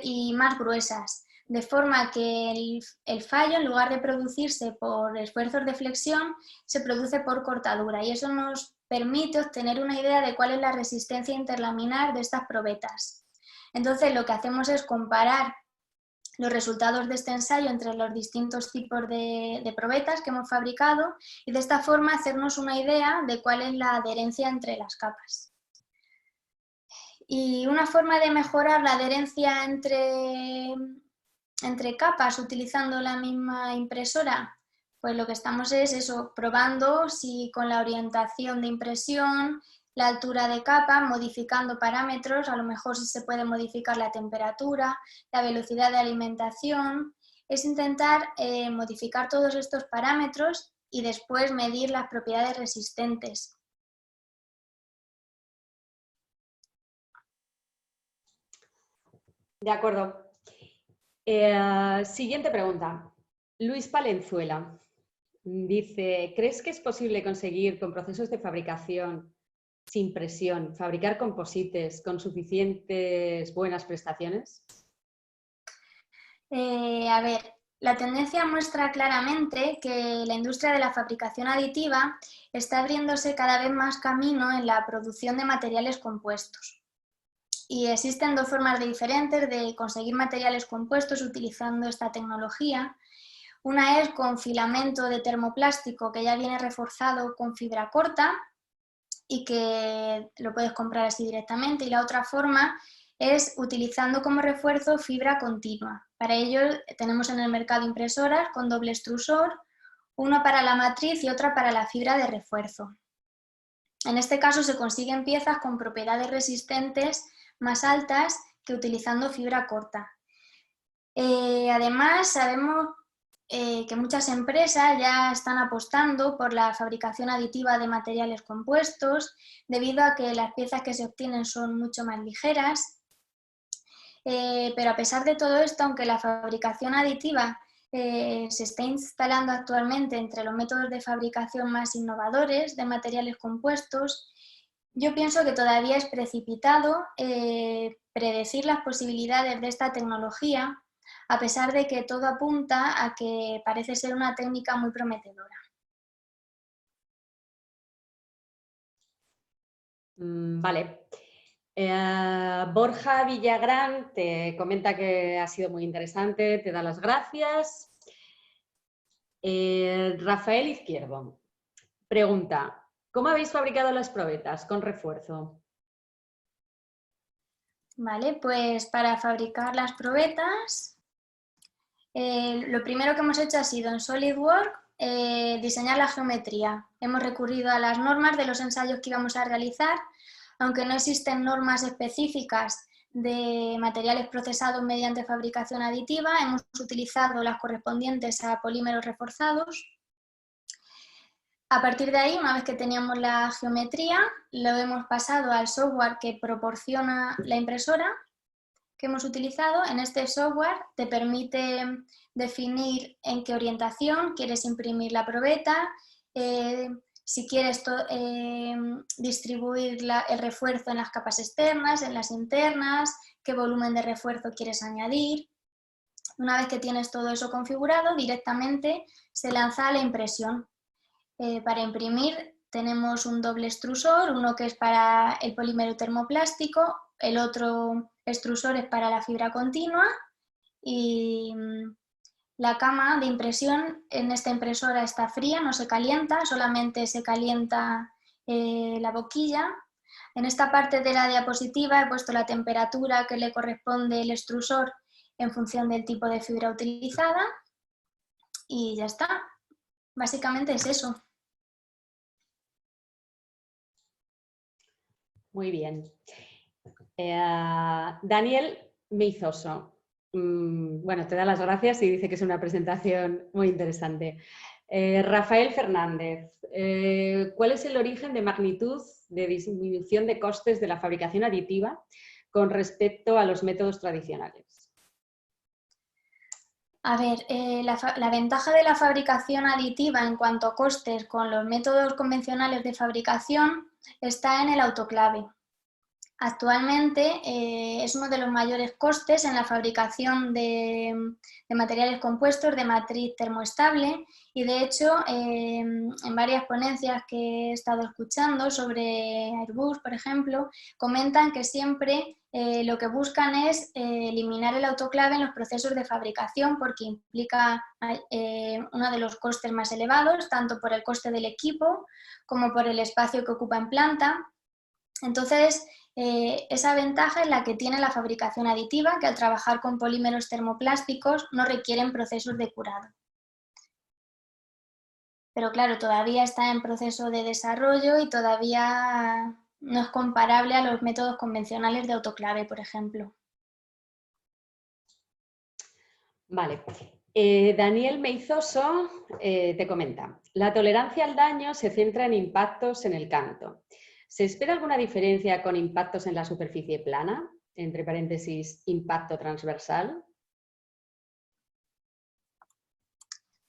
y más gruesas, de forma que el fallo, en lugar de producirse por esfuerzos de flexión, se produce por cortadura, y eso nos permite obtener una idea de cuál es la resistencia interlaminar de estas probetas. Entonces, lo que hacemos es comparar los resultados de este ensayo entre los distintos tipos de probetas que hemos fabricado y de esta forma hacernos una idea de cuál es la adherencia entre las capas. Y una forma de mejorar la adherencia entre capas utilizando la misma impresora, pues lo que estamos es eso, probando si con la orientación de impresión, la altura de capa, modificando parámetros, a lo mejor si se puede modificar la temperatura, la velocidad de alimentación, es intentar modificar todos estos parámetros y después medir las propiedades resistentes. De acuerdo. Siguiente pregunta. Luis Palenzuela dice, ¿crees que es posible conseguir con procesos de fabricación sin presión, fabricar composites con suficientes buenas prestaciones? A ver, la tendencia muestra claramente que la industria de la fabricación aditiva está abriéndose cada vez más camino en la producción de materiales compuestos. Y existen dos formas diferentes de conseguir materiales compuestos utilizando esta tecnología. Una es con filamento de termoplástico que ya viene reforzado con fibra corta y que lo puedes comprar así directamente. Y la otra forma es utilizando como refuerzo fibra continua. Para ello tenemos en el mercado impresoras con doble extrusor, una para la matriz y otra para la fibra de refuerzo. En este caso se consiguen piezas con propiedades resistentes más altas que utilizando fibra corta. Además, sabemos que muchas empresas ya están apostando por la fabricación aditiva de materiales compuestos, debido a que las piezas que se obtienen son mucho más ligeras. Pero a pesar de todo esto, aunque la fabricación aditiva se está instalando actualmente entre los métodos de fabricación más innovadores de materiales compuestos, yo pienso que todavía es precipitado predecir las posibilidades de esta tecnología, a pesar de que todo apunta a que parece ser una técnica muy prometedora. Vale. Borja Villagrán te comenta que ha sido muy interesante, te da las gracias. Rafael Izquierdo pregunta, ¿cómo habéis fabricado las probetas con refuerzo? Vale, pues para fabricar las probetas, lo primero que hemos hecho ha sido en SolidWorks diseñar la geometría. Hemos recurrido a las normas de los ensayos que íbamos a realizar, aunque no existen normas específicas de materiales procesados mediante fabricación aditiva, hemos utilizado las correspondientes a polímeros reforzados. A partir de ahí, una vez que teníamos la geometría, lo hemos pasado al software que proporciona la impresora que hemos utilizado. En este software te permite definir en qué orientación quieres imprimir la probeta, si quieres distribuir el refuerzo en las capas externas, en las internas, qué volumen de refuerzo quieres añadir. Una vez que tienes todo eso configurado, directamente se lanza a la impresión. Para imprimir tenemos un doble extrusor, uno que es para el polímero termoplástico, el otro extrusor es para la fibra continua y la cama de impresión en esta impresora está fría, no se calienta, solamente se calienta la boquilla. En esta parte de la diapositiva he puesto la temperatura que le corresponde el extrusor en función del tipo de fibra utilizada y ya está. Básicamente es eso. Muy bien. Daniel Meizoso. Bueno, te da las gracias y dice que es una presentación muy interesante. Rafael Fernández, ¿cuál es el origen de magnitud de disminución de costes de la fabricación aditiva con respecto a los métodos tradicionales? A ver, la ventaja de la fabricación aditiva en cuanto a costes con los métodos convencionales de fabricación está en el autoclave. Actualmente es uno de los mayores costes en la fabricación de materiales compuestos de matriz termoestable y de hecho en varias ponencias que he estado escuchando sobre Airbus, por ejemplo, comentan que siempre lo que buscan es eliminar el autoclave en los procesos de fabricación porque implica uno de los costes más elevados, tanto por el coste del equipo como por el espacio que ocupa en planta. Entonces, esa ventaja es la que tiene la fabricación aditiva, que al trabajar con polímeros termoplásticos no requieren procesos de curado. Pero claro, todavía está en proceso de desarrollo y todavía no es comparable a los métodos convencionales de autoclave, por ejemplo. Vale. Daniel Meizoso te comenta, la tolerancia al daño se centra en impactos en el canto. ¿Se espera alguna diferencia con impactos en la superficie plana? Entre paréntesis, impacto transversal.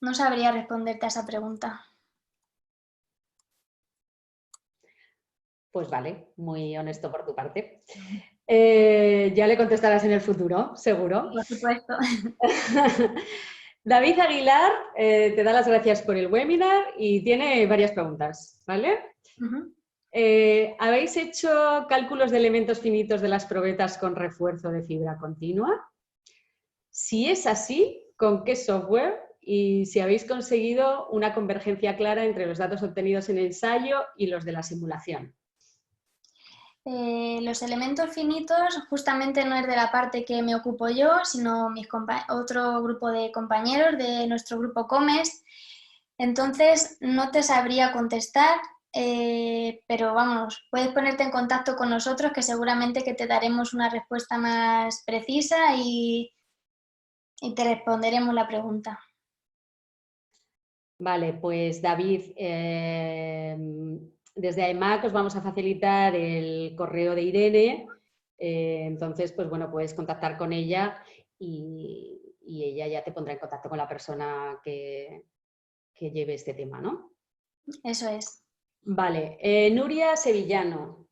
No sabría responderte a esa pregunta. Pues vale, muy honesto por tu parte. Ya le contestarás en el futuro, seguro. Por supuesto. David Aguilar te da las gracias por el webinar y tiene varias preguntas, ¿vale? ¿Habéis hecho cálculos de elementos finitos de las probetas con refuerzo de fibra continua? Si es así, ¿con qué software? Y si habéis conseguido una convergencia clara entre los datos obtenidos en el ensayo y los de la simulación. Los elementos finitos justamente no es de la parte que me ocupo yo, sino otro grupo de compañeros de nuestro grupo COMES. Entonces no te sabría contestar, pero vamos, puedes ponerte en contacto con nosotros que seguramente que te daremos una respuesta más precisa y te responderemos la pregunta. Vale, pues David, desde AEMAC os vamos a facilitar el correo de Irene, entonces, pues bueno, puedes contactar con ella y ella ya te pondrá en contacto con la persona que lleve este tema, ¿no? Eso es. Vale, Nuria Sevillano,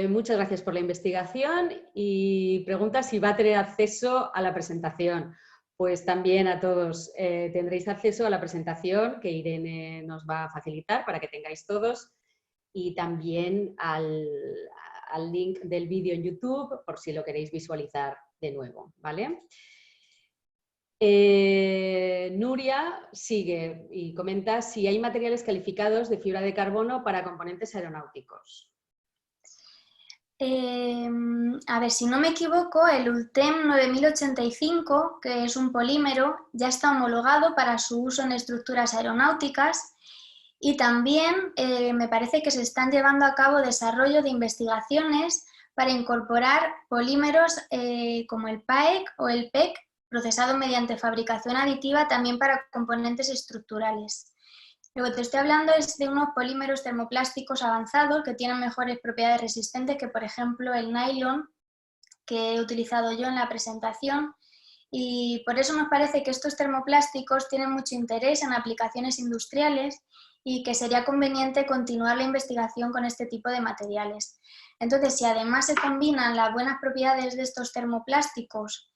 muchas gracias por la investigación y pregunta si va a tener acceso a la presentación. Pues también a todos tendréis acceso a la presentación que Irene nos va a facilitar para que tengáis todos y también al link del vídeo en YouTube por si lo queréis visualizar de nuevo, ¿vale? Nuria sigue y comenta si hay materiales calificados de fibra de carbono para componentes aeronáuticos. A ver, si no me equivoco, el ULTEM 9085, que es un polímero, ya está homologado para su uso en estructuras aeronáuticas y también me parece que se están llevando a cabo desarrollo de investigaciones para incorporar polímeros como el PAEC o el PEC, procesado mediante fabricación aditiva también para componentes estructurales. Lo que te estoy hablando es de unos polímeros termoplásticos avanzados que tienen mejores propiedades resistentes que, por ejemplo, el nylon que he utilizado yo en la presentación. Y por eso nos parece que estos termoplásticos tienen mucho interés en aplicaciones industriales y que sería conveniente continuar la investigación con este tipo de materiales. Entonces, si además se combinan las buenas propiedades de estos termoplásticos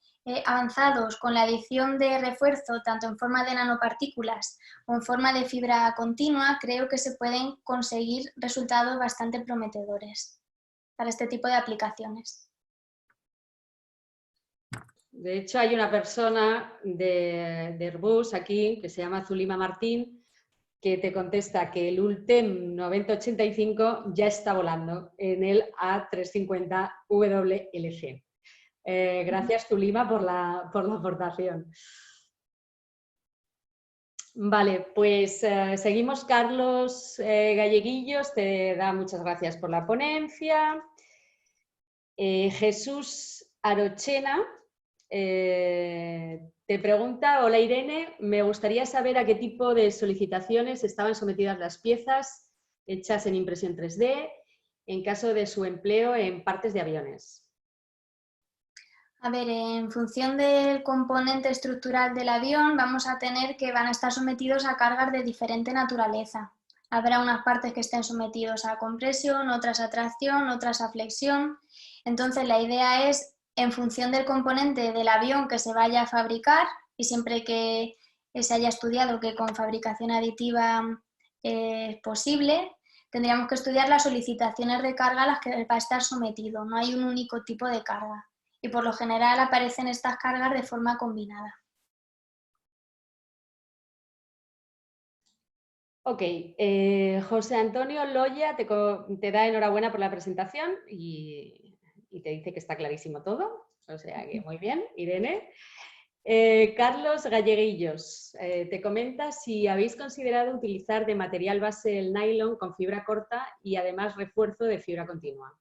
avanzados con la adición de refuerzo tanto en forma de nanopartículas o en forma de fibra continua, creo que se pueden conseguir resultados bastante prometedores para este tipo de aplicaciones. De hecho, hay una persona de Airbus aquí que se llama Zulima Martín que te contesta que el ULTEM 9085 ya está volando en el A350 WLC. Gracias, Zulima, por la aportación. Vale, pues seguimos. Carlos Galleguillos te da muchas gracias por la ponencia. Jesús Arochena te pregunta: hola Irene, me gustaría saber a qué tipo de solicitaciones estaban sometidas las piezas hechas en impresión 3D en caso de su empleo en partes de aviones. A ver, en función del componente estructural del avión, vamos a tener que van a estar sometidos a cargas de diferente naturaleza. Habrá unas partes que estén sometidos a compresión, otras a tracción, otras a flexión. Entonces, la idea es, en función del componente del avión que se vaya a fabricar, y siempre que se haya estudiado que con fabricación aditiva es posible, tendríamos que estudiar las solicitaciones de carga a las que va a estar sometido. No hay un único tipo de carga. Y por lo general aparecen estas cargas de forma combinada. Ok, José Antonio Loya te da enhorabuena por la presentación y te dice que está clarísimo todo, o sea que muy bien, Irene. Carlos Galleguillos te comenta si habéis considerado utilizar de material base el nylon con fibra corta y además refuerzo de fibra continua.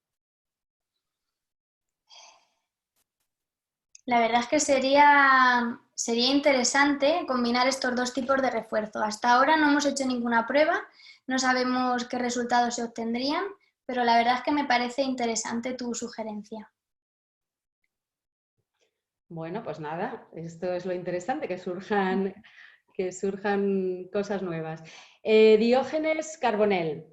La verdad es que sería interesante combinar estos dos tipos de refuerzo. Hasta ahora no hemos hecho ninguna prueba, no sabemos qué resultados se obtendrían, pero la verdad es que me parece interesante tu sugerencia. Bueno, pues nada, esto es lo interesante, que surjan cosas nuevas. Diógenes Carbonell,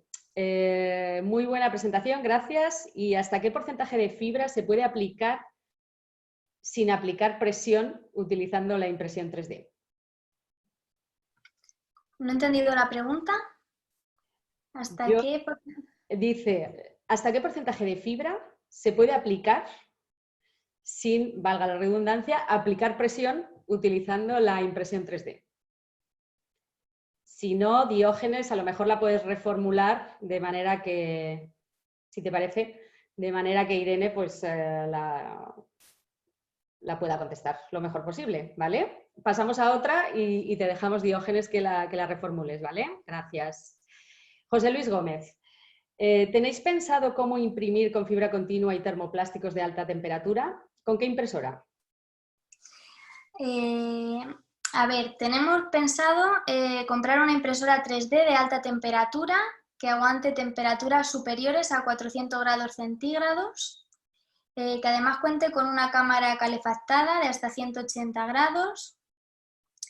muy buena presentación, gracias. ¿Y hasta qué porcentaje de fibra se puede aplicar sin aplicar presión utilizando la impresión 3D? No he entendido la pregunta. ¿Hasta qué? dice, ¿hasta qué porcentaje de fibra se puede aplicar sin, valga la redundancia, aplicar presión utilizando la impresión 3D? Si no, Diógenes, a lo mejor la puedes reformular de manera que, si te parece, de manera que Irene pues la pueda contestar lo mejor posible, ¿vale? Pasamos a otra y te dejamos, Diógenes, que la reformules, ¿vale? Gracias. José Luis Gómez, ¿tenéis pensado cómo imprimir con fibra continua y termoplásticos de alta temperatura? ¿Con qué impresora? A ver, tenemos pensado comprar una impresora 3D de alta temperatura que aguante temperaturas superiores a 400 grados centígrados, que además cuente con una cámara calefactada de hasta 180 grados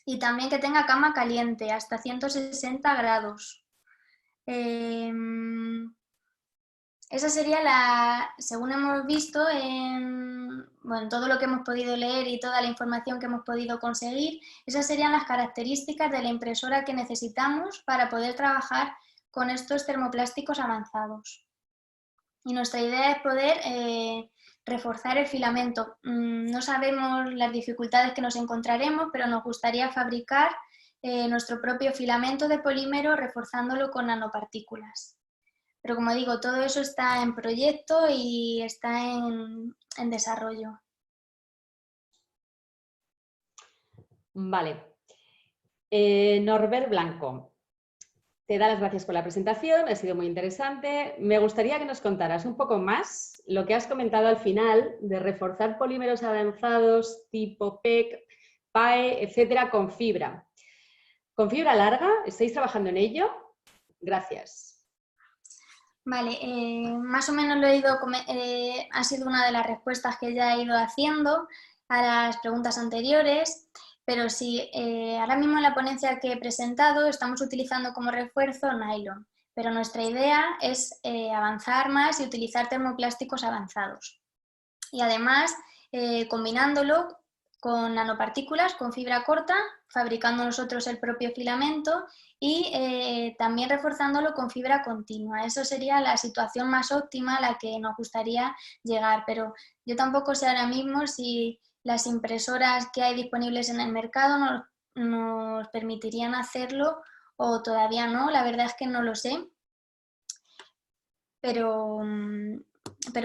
y también que tenga cama caliente hasta 160 grados. Esa sería según hemos visto en todo lo que hemos podido leer y toda la información que hemos podido conseguir, esas serían las características de la impresora que necesitamos para poder trabajar con estos termoplásticos avanzados. Y nuestra idea es poder reforzar el filamento. No sabemos las dificultades que nos encontraremos, pero nos gustaría fabricar nuestro propio filamento de polímero reforzándolo con nanopartículas. Pero como digo, todo eso está en proyecto y está en desarrollo. Vale. Norbert Blanco, te da las gracias por la presentación, ha sido muy interesante. Me gustaría que nos contaras un poco más lo que has comentado al final de reforzar polímeros avanzados tipo PEC, PAE, etcétera, con fibra. ¿Con fibra larga? ¿Estáis trabajando en ello? Gracias. Vale, más o menos lo he ido, ha sido una de las respuestas que ya he ido haciendo a las preguntas anteriores, pero sí, ahora mismo en la ponencia que he presentado estamos utilizando como refuerzo nylon, pero nuestra idea es avanzar más y utilizar termoplásticos avanzados. Y además, combinándolo con nanopartículas, con fibra corta, fabricando nosotros el propio filamento y también reforzándolo con fibra continua. Eso sería la situación más óptima a la que nos gustaría llegar, pero yo tampoco sé ahora mismo si las impresoras que hay disponibles en el mercado nos permitirían hacerlo o todavía no, la verdad es que no lo sé, pero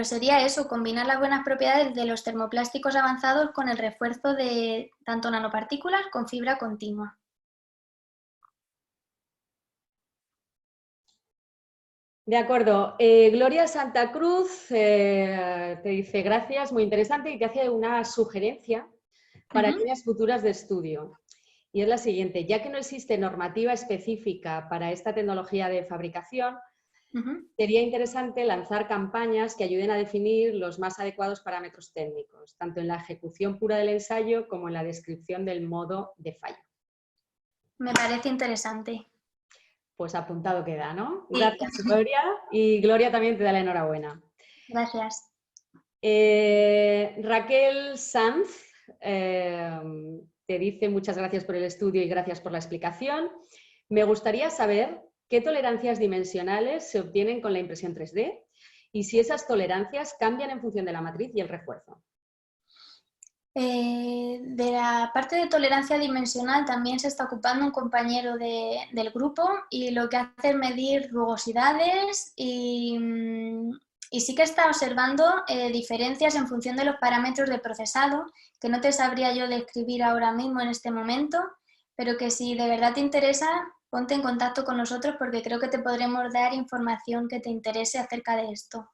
sería eso, combinar las buenas propiedades de los termoplásticos avanzados con el refuerzo de tanto nanopartículas con fibra continua. De acuerdo. Gloria Santa Cruz te dice gracias, muy interesante, y te hace una sugerencia para líneas futuras de estudio. Y es la siguiente, ya que no existe normativa específica para esta tecnología de fabricación, sería interesante lanzar campañas que ayuden a definir los más adecuados parámetros técnicos, tanto en la ejecución pura del ensayo como en la descripción del modo de fallo. Me parece interesante. Pues apuntado queda, ¿no? Sí. Gracias, Gloria. Y Gloria también te da la enhorabuena. Gracias. Raquel Sanz te dice muchas gracias por el estudio y gracias por la explicación. Me gustaría saber qué tolerancias dimensionales se obtienen con la impresión 3D y si esas tolerancias cambian en función de la matriz y el refuerzo. De la parte de tolerancia dimensional también se está ocupando un compañero del grupo y lo que hace es medir rugosidades y sí que está observando diferencias en función de los parámetros de procesado, que no te sabría yo describir ahora mismo en este momento, pero que si de verdad te interesa, ponte en contacto con nosotros porque creo que te podremos dar información que te interese acerca de esto.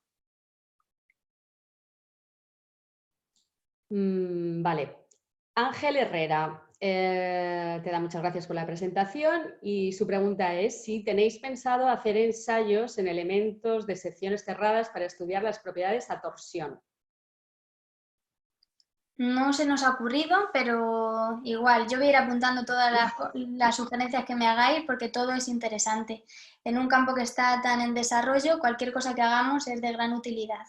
Vale. Ángel Herrera te da muchas gracias por la presentación y su pregunta es si tenéis pensado hacer ensayos en elementos de secciones cerradas para estudiar las propiedades a torsión. No se nos ha ocurrido, pero igual, yo voy a ir apuntando todas las sugerencias que me hagáis porque todo es interesante. En un campo que está tan en desarrollo, cualquier cosa que hagamos es de gran utilidad.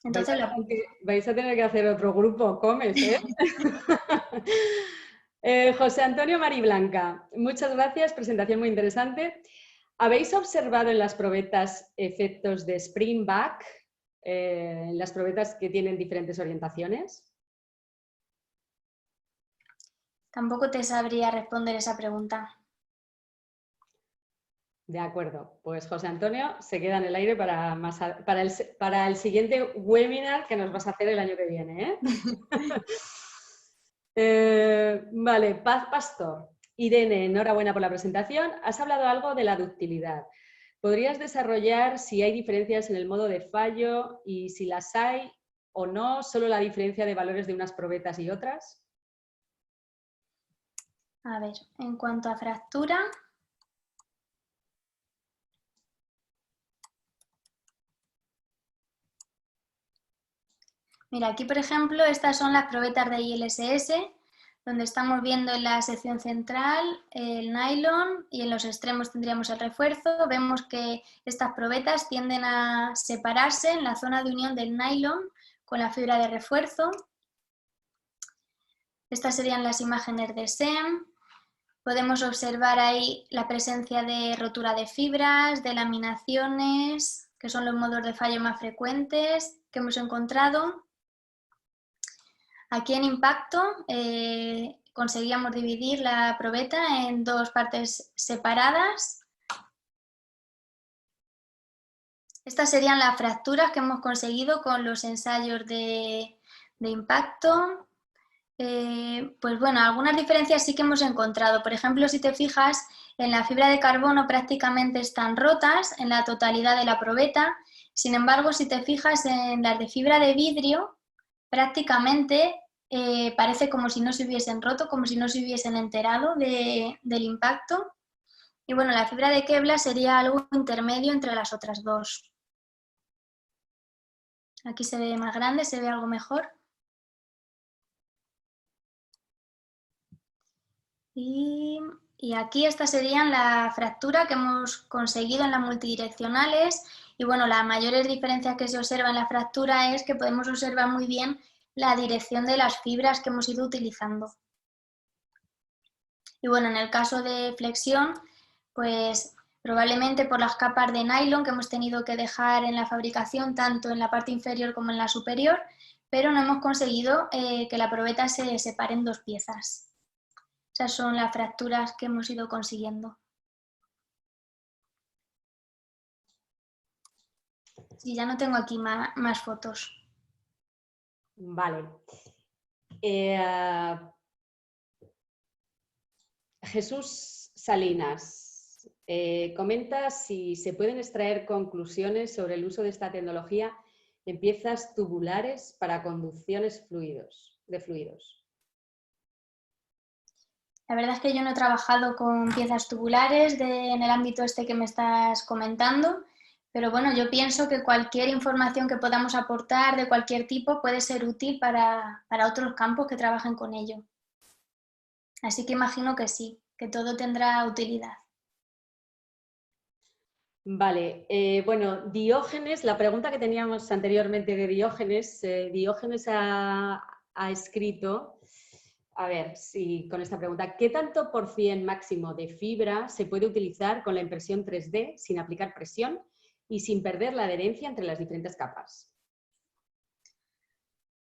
Entonces vais a tener que hacer otro grupo, comes, ¿eh? José Antonio Mariblanca, muchas gracias, presentación muy interesante. ¿Habéis observado en las probetas efectos de spring back, en las probetas que tienen diferentes orientaciones? Tampoco te sabría responder esa pregunta. De acuerdo, pues José Antonio se queda en el aire para el siguiente webinar que nos vas a hacer el año que viene. Vale, Paz Pastor. Irene, enhorabuena por la presentación. Has hablado algo de la ductilidad. ¿Podrías desarrollar si hay diferencias en el modo de fallo y si las hay o no, solo la diferencia de valores de unas probetas y otras? A ver, en cuanto a fractura, mira, aquí por ejemplo, estas son las probetas de ILSS, donde estamos viendo en la sección central el nylon y en los extremos tendríamos el refuerzo. Vemos que estas probetas tienden a separarse en la zona de unión del nylon con la fibra de refuerzo. Estas serían las imágenes de SEM. Podemos observar ahí la presencia de rotura de fibras, de laminaciones, que son los modos de fallo más frecuentes que hemos encontrado. Aquí en impacto conseguíamos dividir la probeta en dos partes separadas. Estas serían las fracturas que hemos conseguido con los ensayos de impacto. Pues bueno, algunas diferencias sí que hemos encontrado. Por ejemplo, si te fijas, en la fibra de carbono prácticamente están rotas en la totalidad de la probeta. Sin embargo, si te fijas en las de fibra de vidrio, prácticamente parece como si no se hubiesen roto, como si no se hubiesen enterado del impacto. Y bueno, la fibra de Kevlar sería algo intermedio entre las otras dos. Aquí se ve más grande, se ve algo mejor. Y aquí estas serían la fractura que hemos conseguido en las multidireccionales. Y bueno, las mayores diferencias que se observan en la fractura es que podemos observar muy bien la dirección de las fibras que hemos ido utilizando. Y bueno, en el caso de flexión, pues probablemente por las capas de nylon que hemos tenido que dejar en la fabricación, tanto en la parte inferior como en la superior, pero no hemos conseguido que la probeta se separe en dos piezas. Esas son las fracturas que hemos ido consiguiendo. Sí, ya no tengo aquí más fotos. Vale. Jesús Salinas comenta si se pueden extraer conclusiones sobre el uso de esta tecnología en piezas tubulares para conducciones de fluidos. La verdad es que yo no he trabajado con piezas tubulares en el ámbito este que me estás comentando, pero bueno, yo pienso que cualquier información que podamos aportar de cualquier tipo puede ser útil para otros campos que trabajen con ello. Así que imagino que sí, que todo tendrá utilidad. Vale, bueno, Diógenes, la pregunta que teníamos anteriormente de Diógenes, Diógenes ha escrito, a ver si con esta pregunta, ¿qué tanto por cien máximo de fibra se puede utilizar con la impresión 3D sin aplicar presión y sin perder la adherencia entre las diferentes capas?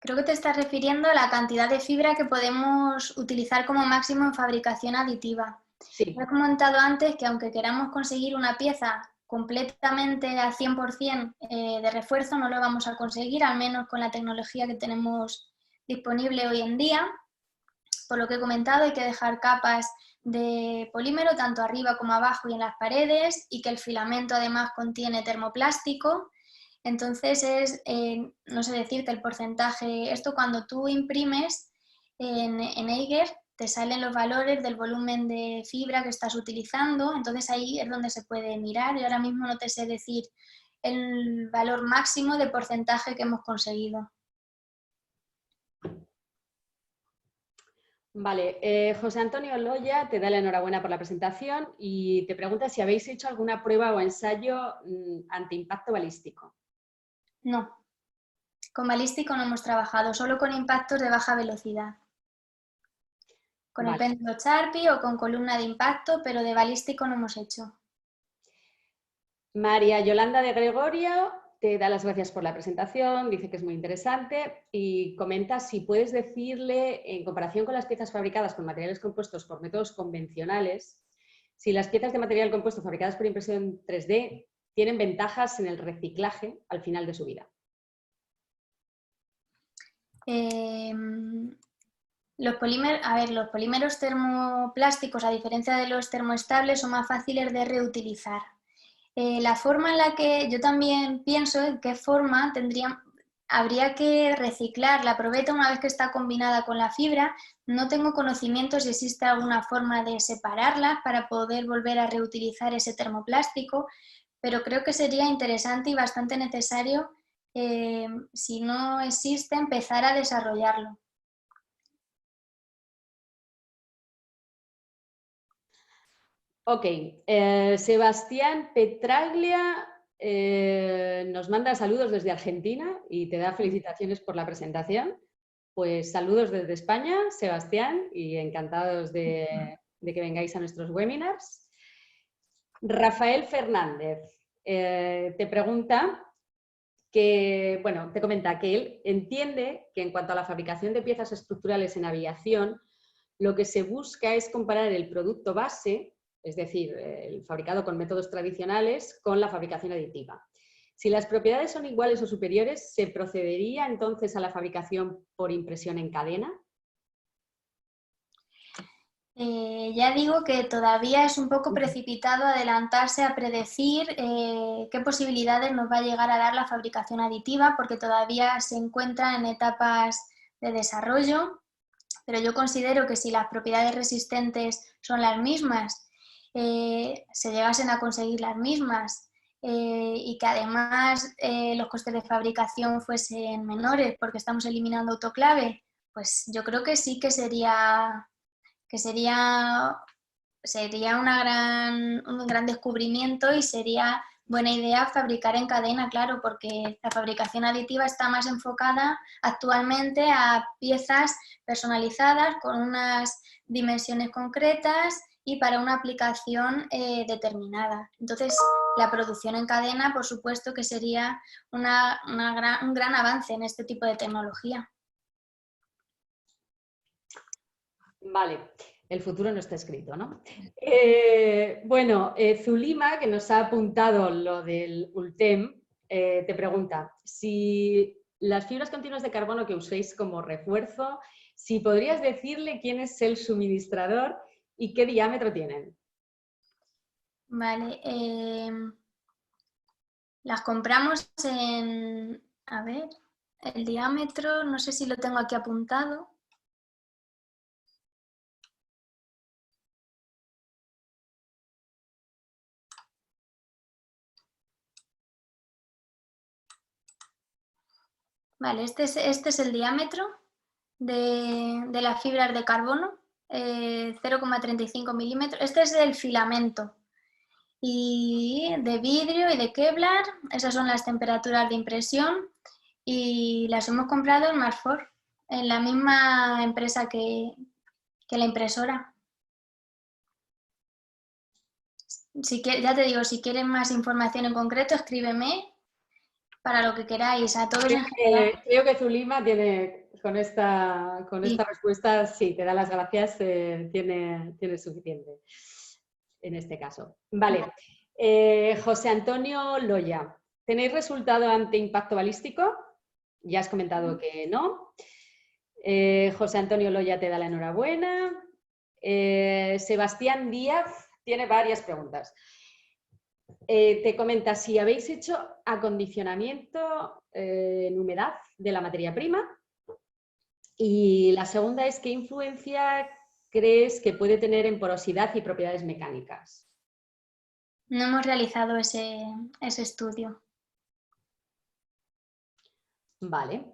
Creo que te estás refiriendo a la cantidad de fibra que podemos utilizar como máximo en fabricación aditiva. Sí. He comentado antes que aunque queramos conseguir una pieza completamente al 100% de refuerzo, no lo vamos a conseguir, al menos con la tecnología que tenemos disponible hoy en día. Por lo que he comentado, hay que dejar capas de polímero tanto arriba como abajo y en las paredes, y que el filamento además contiene termoplástico. Entonces no sé decirte el porcentaje, esto cuando tú imprimes en Eiger te salen los valores del volumen de fibra que estás utilizando, entonces ahí es donde se puede mirar. Yo ahora mismo no te sé decir el valor máximo de porcentaje que hemos conseguido. Vale, José Antonio Loya te da la enhorabuena por la presentación y te pregunta si habéis hecho alguna prueba o ensayo antiimpacto balístico. No, con balístico no hemos trabajado, solo con impactos de baja velocidad. Con el péndulo Charpy o con columna de impacto, pero de balístico no hemos hecho. María Yolanda de Gregorio te da las gracias por la presentación, dice que es muy interesante y comenta si puedes decirle, en comparación con las piezas fabricadas con materiales compuestos por métodos convencionales, si las piezas de material compuesto fabricadas por impresión 3D tienen ventajas en el reciclaje al final de su vida. Los polímeros termoplásticos, a diferencia de los termoestables, son más fáciles de reutilizar. La forma en la que yo también pienso en qué forma habría que reciclar la probeta una vez que está combinada con la fibra. No tengo conocimiento si existe alguna forma de separarlas para poder volver a reutilizar ese termoplástico, pero creo que sería interesante y bastante necesario, si no existe, empezar a desarrollarlo. Ok, Sebastián Petraglia nos manda saludos desde Argentina y te da felicitaciones por la presentación. Pues saludos desde España, Sebastián, y encantados de que vengáis a nuestros webinars. Rafael Fernández te pregunta que, bueno, te comenta que él entiende que en cuanto a la fabricación de piezas estructurales en aviación, lo que se busca es comparar el producto base, es decir, el fabricado con métodos tradicionales, con la fabricación aditiva. Si las propiedades son iguales o superiores, ¿se procedería entonces a la fabricación por impresión en cadena? Ya digo que todavía es un poco precipitado adelantarse a predecir qué posibilidades nos va a llegar a dar la fabricación aditiva, porque todavía se encuentra en etapas de desarrollo, pero yo considero que si las propiedades resistentes son las mismas, se llegasen a conseguir las mismas, y que además los costes de fabricación fuesen menores porque estamos eliminando autoclave, pues yo creo que sí que sería un gran descubrimiento y sería buena idea fabricar en cadena, claro, porque la fabricación aditiva está más enfocada actualmente a piezas personalizadas con unas dimensiones concretas y para una aplicación determinada. Entonces, la producción en cadena, por supuesto, que sería un gran avance en este tipo de tecnología. Vale, el futuro no está escrito, ¿no? Bueno, Zulima, que nos ha apuntado lo del ULTEM, te pregunta si las fibras continuas de carbono que uséis como refuerzo, si podrías decirle quién es el suministrador y qué diámetro tienen. Vale, las compramos en, a ver, el diámetro, no sé si lo tengo aquí apuntado. Vale, este es el diámetro de las fibras de carbono, 0,35 milímetros. Este es el filamento. Y de vidrio y de Kevlar, esas son las temperaturas de impresión y las hemos comprado en Marfor, en la misma empresa que la impresora. Ya te digo, si quieres más información en concreto, escríbeme para lo que queráis, a todos en general. Creo que Zulima tiene, con esta respuesta, sí, te da las gracias, tiene suficiente en este caso. Vale. José Antonio Loya, ¿tenéis resultado ante impacto balístico? Ya has comentado que no. José Antonio Loya te da la enhorabuena. Sebastián Díaz tiene varias preguntas. Te comenta si habéis hecho acondicionamiento en humedad de la materia prima. Y la segunda es, ¿qué influencia crees que puede tener en porosidad y propiedades mecánicas? No hemos realizado ese estudio. Vale.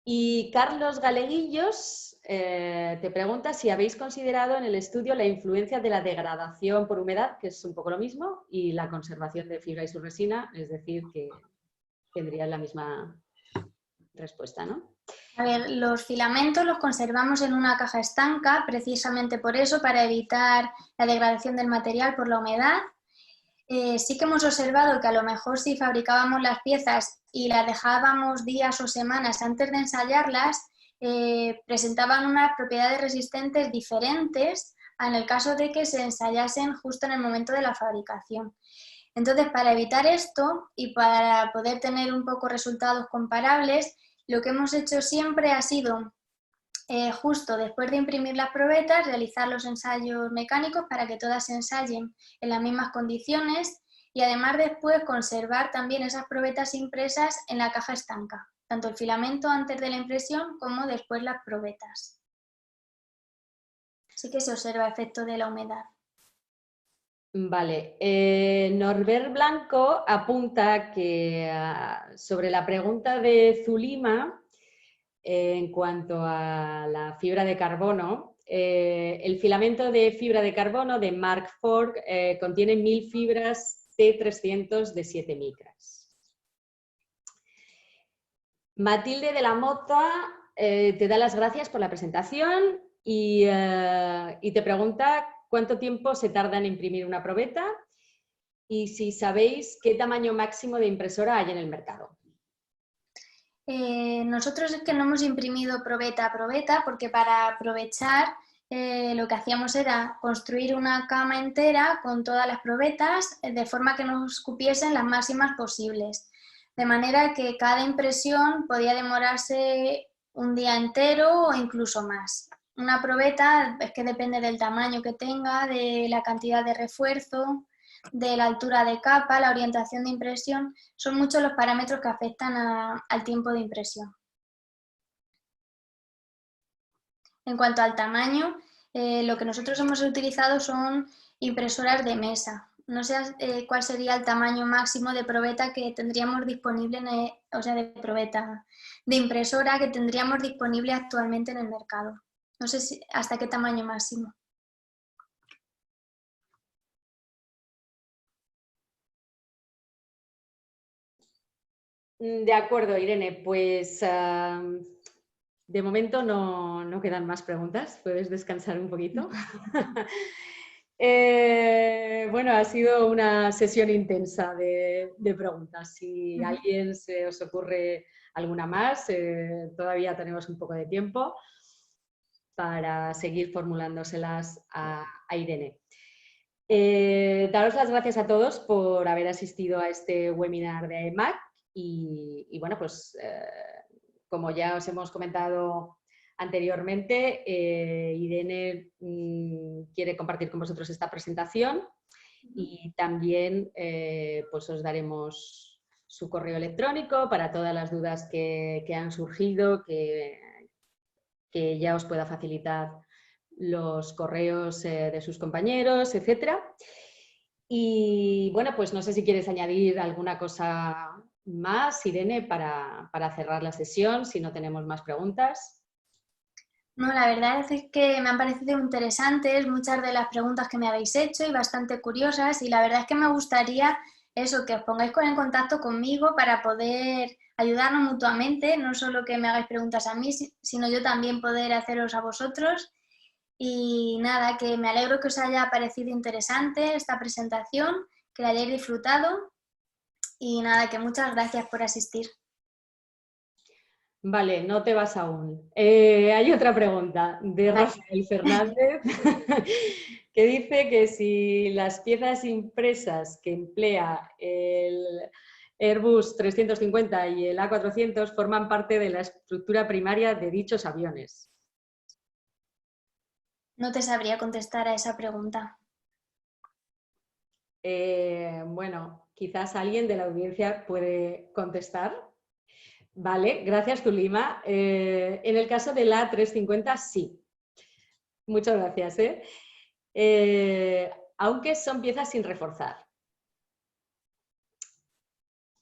Y Carlos Galeguillos te pregunta si habéis considerado en el estudio la influencia de la degradación por humedad, que es un poco lo mismo, y la conservación de fibra y su resina, es decir, que tendrían la misma respuesta, ¿no? A ver, los filamentos los conservamos en una caja estanca, precisamente por eso, para evitar la degradación del material por la humedad. Sí que hemos observado que a lo mejor si fabricábamos las piezas y las dejábamos días o semanas antes de ensayarlas, presentaban unas propiedades resistentes diferentes en el caso de que se ensayasen justo en el momento de la fabricación. Entonces, para evitar esto y para poder tener un poco resultados comparables, lo que hemos hecho siempre ha sido justo después de imprimir las probetas, realizar los ensayos mecánicos para que todas se ensayen en las mismas condiciones y además después conservar también esas probetas impresas en la caja estanca, tanto el filamento antes de la impresión como después las probetas. Así que se observa efecto de la humedad. Vale, Norbert Blanco apunta que sobre la pregunta de Zulima, en cuanto a la fibra de carbono, el filamento de fibra de carbono de Mark IV contiene 1000 fibras T300 de 7 micras. Matilde de la Mota te da las gracias por la presentación y te pregunta cuánto tiempo se tarda en imprimir una probeta y si sabéis qué tamaño máximo de impresora hay en el mercado. Nosotros es que no hemos imprimido probeta a probeta porque para aprovechar lo que hacíamos era construir una cama entera con todas las probetas de forma que nos cupiesen las máximas posibles. De manera que cada impresión podía demorarse un día entero o incluso más. Una probeta es que depende del tamaño que tenga, de la cantidad de refuerzo, de la altura de capa, la orientación de impresión, son muchos los parámetros que afectan al tiempo de impresión. En cuanto al tamaño, lo que nosotros hemos utilizado son impresoras de mesa. No sé cuál sería el tamaño máximo de probeta que tendríamos disponible, de impresora que tendríamos disponible actualmente en el mercado. No sé hasta qué tamaño máximo. De acuerdo, Irene, pues de momento no quedan más preguntas. ¿Puedes descansar un poquito? Bueno, ha sido una sesión intensa de preguntas. Si a alguien se os ocurre alguna más, todavía tenemos un poco de tiempo para seguir formulándoselas a Irene. Daros las gracias a todos por haber asistido a este webinar de AEMAC y bueno, pues como ya os hemos comentado anteriormente, Irene quiere compartir con vosotros esta presentación y también pues os daremos su correo electrónico para todas las dudas que han surgido, que ya os pueda facilitar los correos de sus compañeros, etcétera. Y bueno, pues no sé si quieres añadir alguna cosa más, Irene, para cerrar la sesión, si no tenemos más preguntas. No, la verdad es que me han parecido interesantes muchas de las preguntas que me habéis hecho y bastante curiosas, y la verdad es que me gustaría eso, que os pongáis en contacto conmigo para poder ayudarnos mutuamente, no solo que me hagáis preguntas a mí, sino yo también poder haceros a vosotros. Y nada, que me alegro que os haya parecido interesante esta presentación, que la hayáis disfrutado y nada, que muchas gracias por asistir. Vale, no te vas aún. Hay otra pregunta de Rafael Fernández que dice que si las piezas impresas que emplea el Airbus 350 y el A400 forman parte de la estructura primaria de dichos aviones. No te sabría contestar a esa pregunta. Bueno, quizás alguien de la audiencia puede contestar. Vale, gracias, Zulima. En el caso del A350, sí. Muchas gracias. Aunque son piezas sin reforzar.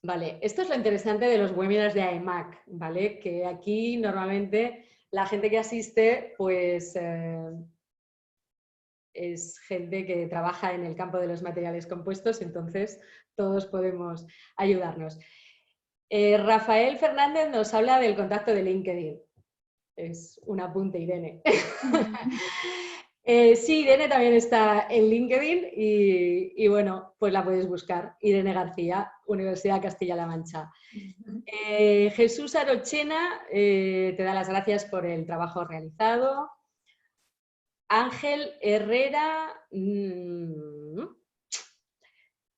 Vale, esto es lo interesante de los webinars de AEMAC, ¿vale? Que aquí normalmente la gente que asiste, pues es gente que trabaja en el campo de los materiales compuestos, entonces todos podemos ayudarnos. Rafael Fernández nos habla del contacto de LinkedIn. Es un apunte, Irene. Sí, Irene también está en LinkedIn y bueno, pues la puedes buscar. Irene García, Universidad Castilla-La Mancha. Jesús Arochena te da las gracias por el trabajo realizado. Ángel Herrera...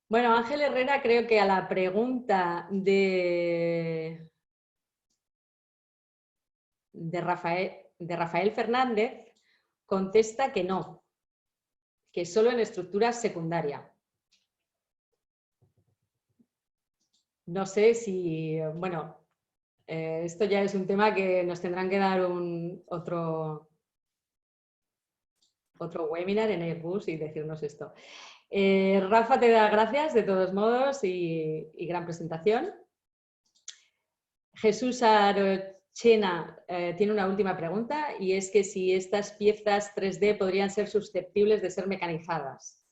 Bueno, Ángel Herrera creo que a la pregunta de Rafael Fernández contesta que no, que solo en estructura secundaria. No sé si, bueno, esto ya es un tema que nos tendrán que dar otro webinar en Airbus y decirnos esto. Rafa te da gracias de todos modos y gran presentación. Jesús Arochena tiene una última pregunta y es que si estas piezas 3D podrían ser susceptibles de ser mecanizadas.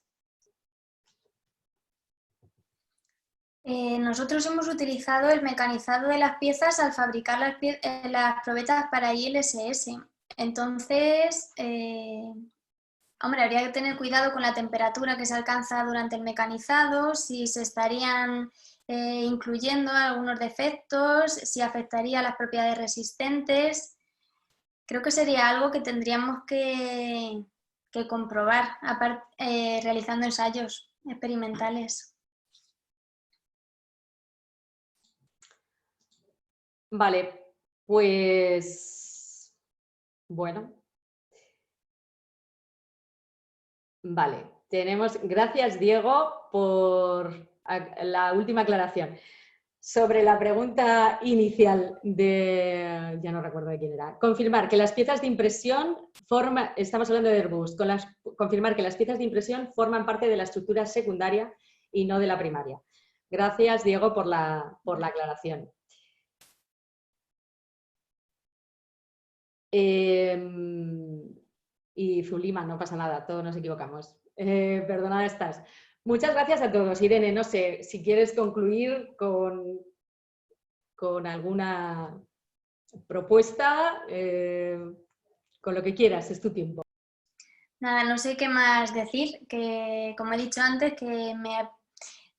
Nosotros hemos utilizado el mecanizado de las piezas al fabricar las probetas para ILSS. Entonces, hombre, habría que tener cuidado con la temperatura que se alcanza durante el mecanizado, si se estarían incluyendo algunos defectos, si afectaría las propiedades resistentes. Creo que sería algo que tendríamos que comprobar realizando ensayos experimentales. Vale, pues bueno. Vale, gracias Diego por la última aclaración. Sobre la pregunta inicial ya no recuerdo de quién era, confirmar que las piezas de impresión estamos hablando de Airbus, confirmar que las piezas de impresión forman parte de la estructura secundaria y no de la primaria. Gracias Diego por la aclaración. Y Zulima, no pasa nada, todos nos equivocamos. Perdonad estas. Muchas gracias a todos. Irene, no sé, si quieres concluir con alguna propuesta, con lo que quieras, es tu tiempo. Nada, no sé qué más decir, que como he dicho antes, que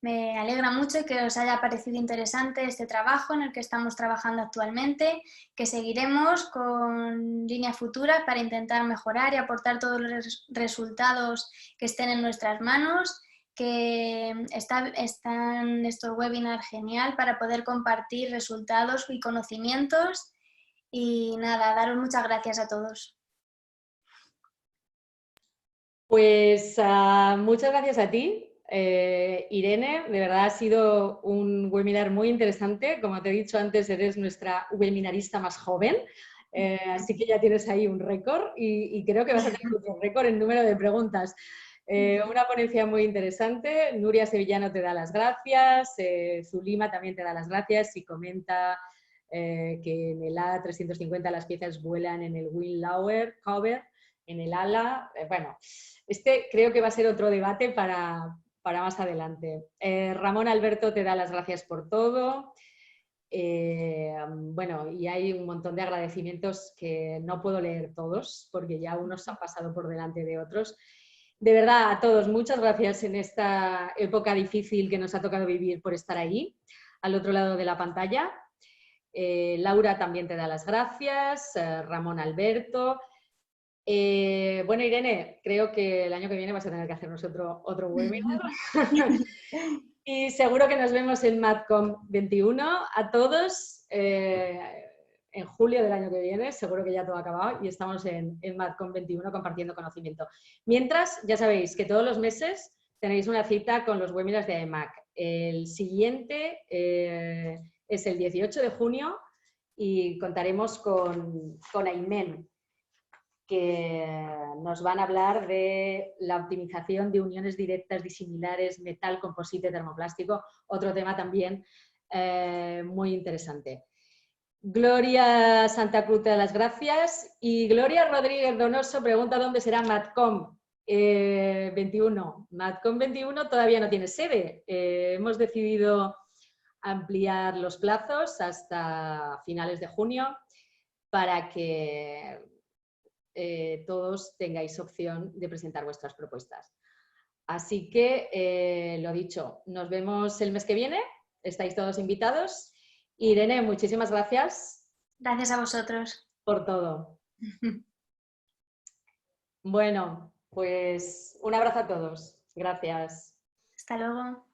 me alegra mucho que os haya parecido interesante este trabajo en el que estamos trabajando actualmente, que seguiremos con líneas futuras para intentar mejorar y aportar todos los resultados que estén en nuestras manos, que están estos webinars genial para poder compartir resultados y conocimientos y nada, daros muchas gracias a todos. Pues muchas gracias a ti. Irene, de verdad ha sido un webinar muy interesante. Como te he dicho antes, eres nuestra webinarista más joven, así que ya tienes ahí un récord y creo que vas a tener otro récord en número de preguntas. Una ponencia muy interesante. Nuria Sevillano te da las gracias, Zulima también te da las gracias y comenta que en el A350 las piezas vuelan en el wing cover, en el ala. Bueno, creo que va a ser otro debate para más adelante. Ramón Alberto te da las gracias por todo. Bueno, y hay un montón de agradecimientos que no puedo leer todos porque ya unos han pasado por delante de otros. De verdad, a todos, muchas gracias en esta época difícil que nos ha tocado vivir por estar ahí, al otro lado de la pantalla. Laura también te da las gracias, Ramón Alberto. Bueno, Irene, creo que el año que viene vas a tener que hacernos otro webinar. Y seguro que nos vemos en MadCom 21. A todos, en julio del año que viene, seguro que ya todo ha acabado y estamos en MadCom 21 compartiendo conocimiento. Mientras, ya sabéis que todos los meses tenéis una cita con los webinars de AEMAC. El siguiente es el 18 de junio y contaremos con Aymen, que nos van a hablar de la optimización de uniones directas disimilares metal, composite, termoplástico, otro tema también muy interesante. Gloria Santa Cruz te da las gracias y Gloria Rodríguez Donoso pregunta dónde será MadCom 21. MadCom 21 todavía no tiene sede. Hemos decidido ampliar los plazos hasta finales de junio para que todos tengáis opción de presentar vuestras propuestas. Así que, lo dicho, nos vemos el mes que viene, estáis todos invitados. Irene, muchísimas gracias. Gracias a vosotros. Por todo. Bueno, pues un abrazo a todos. Gracias. Hasta luego.